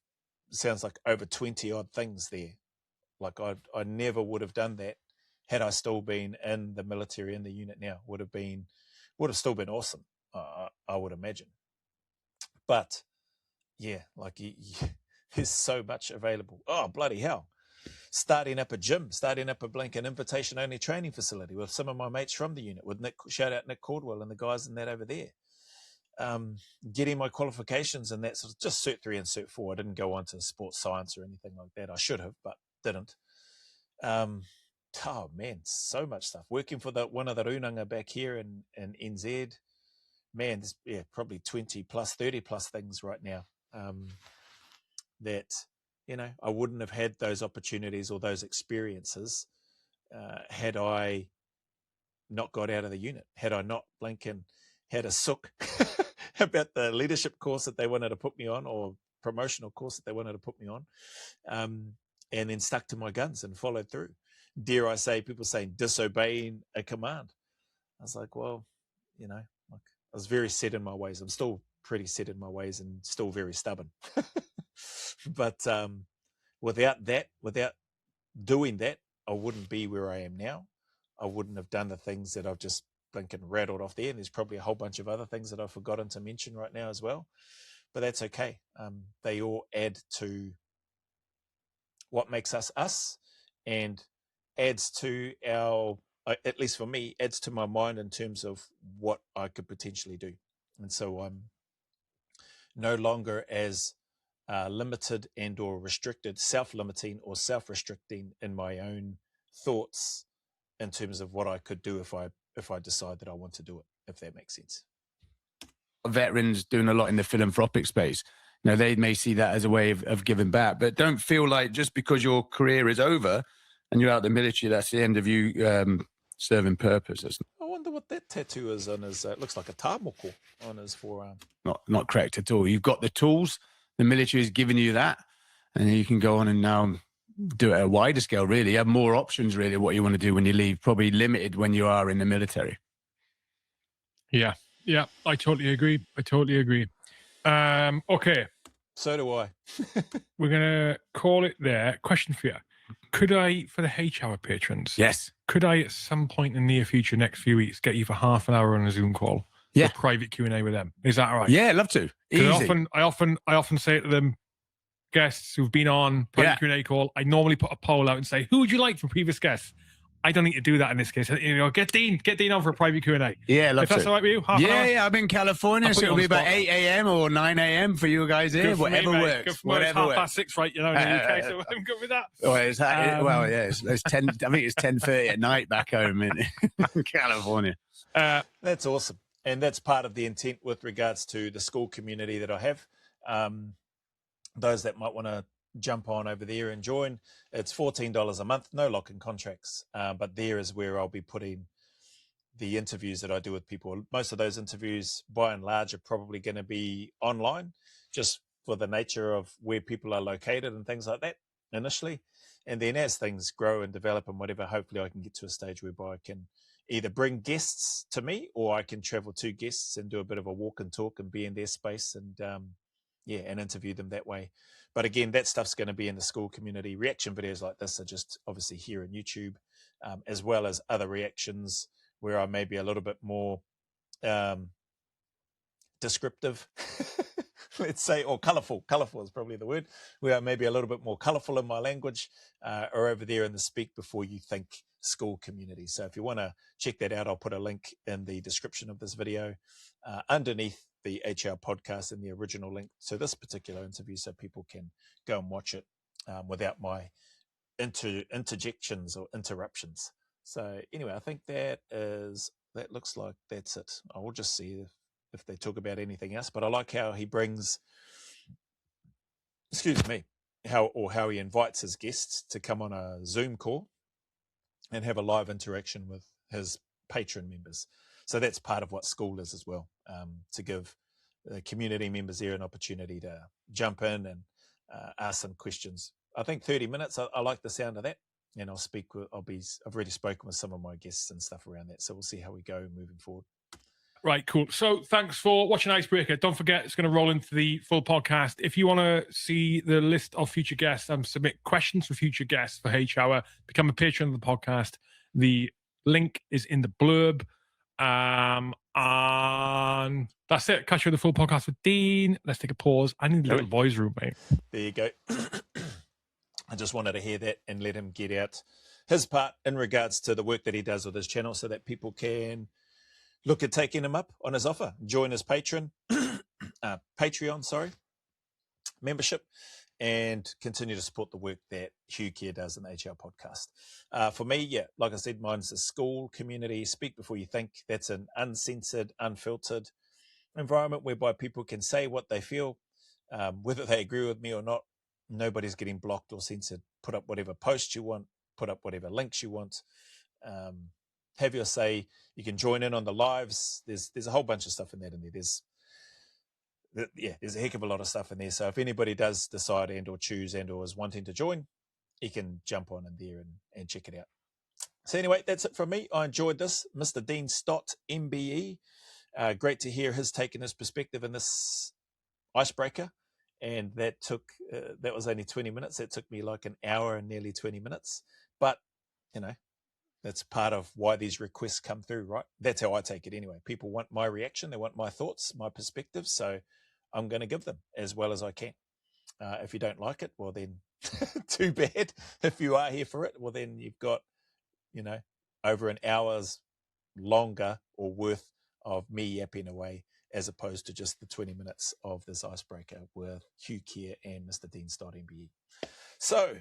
[SPEAKER 1] sounds like over 20 odd things there. Like I never would have done that had I still been in the military, in the unit now. Would have still been awesome, I would imagine. But yeah, like there's so much available. Oh, bloody hell. Starting up a gym, starting up a blanket invitation-only training facility with some of my mates from the unit, with Nick, shout out Nick Caldwell and the guys in that over there. Getting my qualifications and that sort of, just Cert 3 and Cert 4. I didn't go on to sports science or anything like that. I should have, but didn't. Oh man, so much stuff. Working for one of the runanga back here in NZ. Man, there's probably 20 plus, 30 plus things right now that, you know, I wouldn't have had those opportunities or those experiences had I not got out of the unit, had I not blinking had a sook about the leadership course that they wanted to put me on, or promotional course that they wanted to put me on, and then stuck to my guns and followed through. Dare I say, people saying disobeying a command. I was like, well, you know, like I was very set in my ways. I'm still pretty set in my ways and still very stubborn. But without doing that, I wouldn't be where I am now. I wouldn't have done the things that I've just blinking rattled off there. And there's probably a whole bunch of other things that I've forgotten to mention right now as well. But that's okay. They all add to what makes us us, and adds to our, at least for me, adds to my mind in terms of what I could potentially do. And so I'm no longer as limited and or restricted, self-limiting or self-restricting in my own thoughts in terms of what I could do if I decide that I want to do it, if that makes sense.
[SPEAKER 3] Veterans doing a lot in the philanthropic space. You know, they may see that as a way of giving back, but don't feel like just because your career is over and you're out of the military, that's the end of you serving purpose.
[SPEAKER 1] I wonder what that tattoo is on his, it looks like a tāmoko on his forearm.
[SPEAKER 3] Not correct at all. You've got the tools. The military has given you that, and you can go on and now do it at a wider scale, really. You have more options, really, what you want to do when you leave. Probably limited when you are in the military.
[SPEAKER 2] Yeah. Yeah, I totally agree. Okay,
[SPEAKER 1] So do I.
[SPEAKER 2] we're going to call it there. Question for you. Could I, for the H-Hour patrons,
[SPEAKER 3] Yes.
[SPEAKER 2] could I at some point in the near future, next few weeks, get you for half an hour on a Zoom call?
[SPEAKER 3] Yeah.
[SPEAKER 2] For private Q&A with them. Is that all right?
[SPEAKER 3] Yeah, I'd love to. Easy.
[SPEAKER 2] I often say to them, guests who've been on private Q&A call, I normally put a poll out and say, who would you like from previous guests? I don't need to do that in this case. Get Dean on for a private Q&A.
[SPEAKER 3] Yeah, love
[SPEAKER 2] if that's
[SPEAKER 3] to.
[SPEAKER 2] all right with you, half an hour?
[SPEAKER 3] Yeah, I'm in California, so it'll be about 8 a.m. or 9 a.m. for you guys here. Whatever works.
[SPEAKER 2] Good for
[SPEAKER 3] Whatever
[SPEAKER 2] it's 6:30 right, in the UK, so I'm good with that.
[SPEAKER 3] Well, it's 10. I think it's 10:30 at night back home in California.
[SPEAKER 1] That's awesome. And that's part of the intent with regards to the school community that I have. Those that might want to jump on over there and join, it's $14 a month, no lock-in contracts, but there is where I'll be putting the interviews that I do with people. Most of those interviews by and large are probably going to be online, just for the nature of where people are located and things like that initially. And then as things grow and develop and whatever, hopefully I can get to a stage whereby I can either bring guests to me or I can travel to guests and do a bit of a walk and talk and be in their space and and interview them that way. But again, that stuff's going to be in the school community. Reaction videos like this are just obviously here on YouTube, as well as other reactions where I may be a little bit more descriptive, let's say, or colourful. Colourful is probably the word, where I may be a little bit more colourful in my language, or over there in the Speak Before You Think school community. So if you want to check that out, I'll put a link in the description of this video underneath the HR podcast and the original link to this particular interview, so people can go and watch it without my interjections or interruptions. So anyway, I think that looks like that's it. I will just see if they talk about anything else, but I like how he brings, how he invites his guests to come on a Zoom call and have a live interaction with his patron members. So that's part of what school is as well, to give the community members there an opportunity to jump in and ask some questions. I think 30 minutes, I like the sound of that. And I've already spoken with some of my guests and stuff around that. So we'll see how we go moving forward.
[SPEAKER 2] Right, cool. So thanks for watching Icebreaker. Don't forget, it's going to roll into the full podcast. If you want to see the list of future guests and submit questions for future guests for H-Hour, become a patron of the podcast. The link is in the blurb. And that's it. Catch you in the full podcast with Dean. Let's take a pause. I need a little voice room, mate.
[SPEAKER 1] There you go. I just wanted to hear that and let him get out his part in regards to the work that he does with his channel, so that people can look at taking him up on his offer, join his Patreon membership, and continue to support the work that Hugh Keir does in the HR podcast. For me, like I said, mine's the school community. Speak Before You Think. That's an uncensored, unfiltered environment whereby people can say what they feel, whether they agree with me or not. Nobody's getting blocked or censored. Put up whatever posts you want, put up whatever links you want. Have your say. You can join in on the lives. There's a whole bunch of stuff in there. There's a heck of a lot of stuff in there. So if anybody does decide and or choose and or is wanting to join, you can jump on in there and check it out. So anyway, that's it from me. I enjoyed this. Mr. Dean Stott MBE. Great to hear his take and his perspective in this icebreaker. And that was only 20 minutes. That took me like an hour and nearly 20 minutes. But, that's part of why these requests come through, right? That's how I take it anyway. People want my reaction. They want my thoughts, my perspectives. So I'm going to give them as well as I can. If you don't like it, well then, too bad. If you are here for it, well then you've got, over an hour's longer or worth of me yapping away, as opposed to just the 20 minutes of this icebreaker with Hugh Keir and Mr. Dean Stott MBE. So,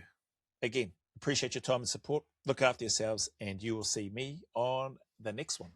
[SPEAKER 1] again, appreciate your time and support. Look after yourselves, and you will see me on the next one.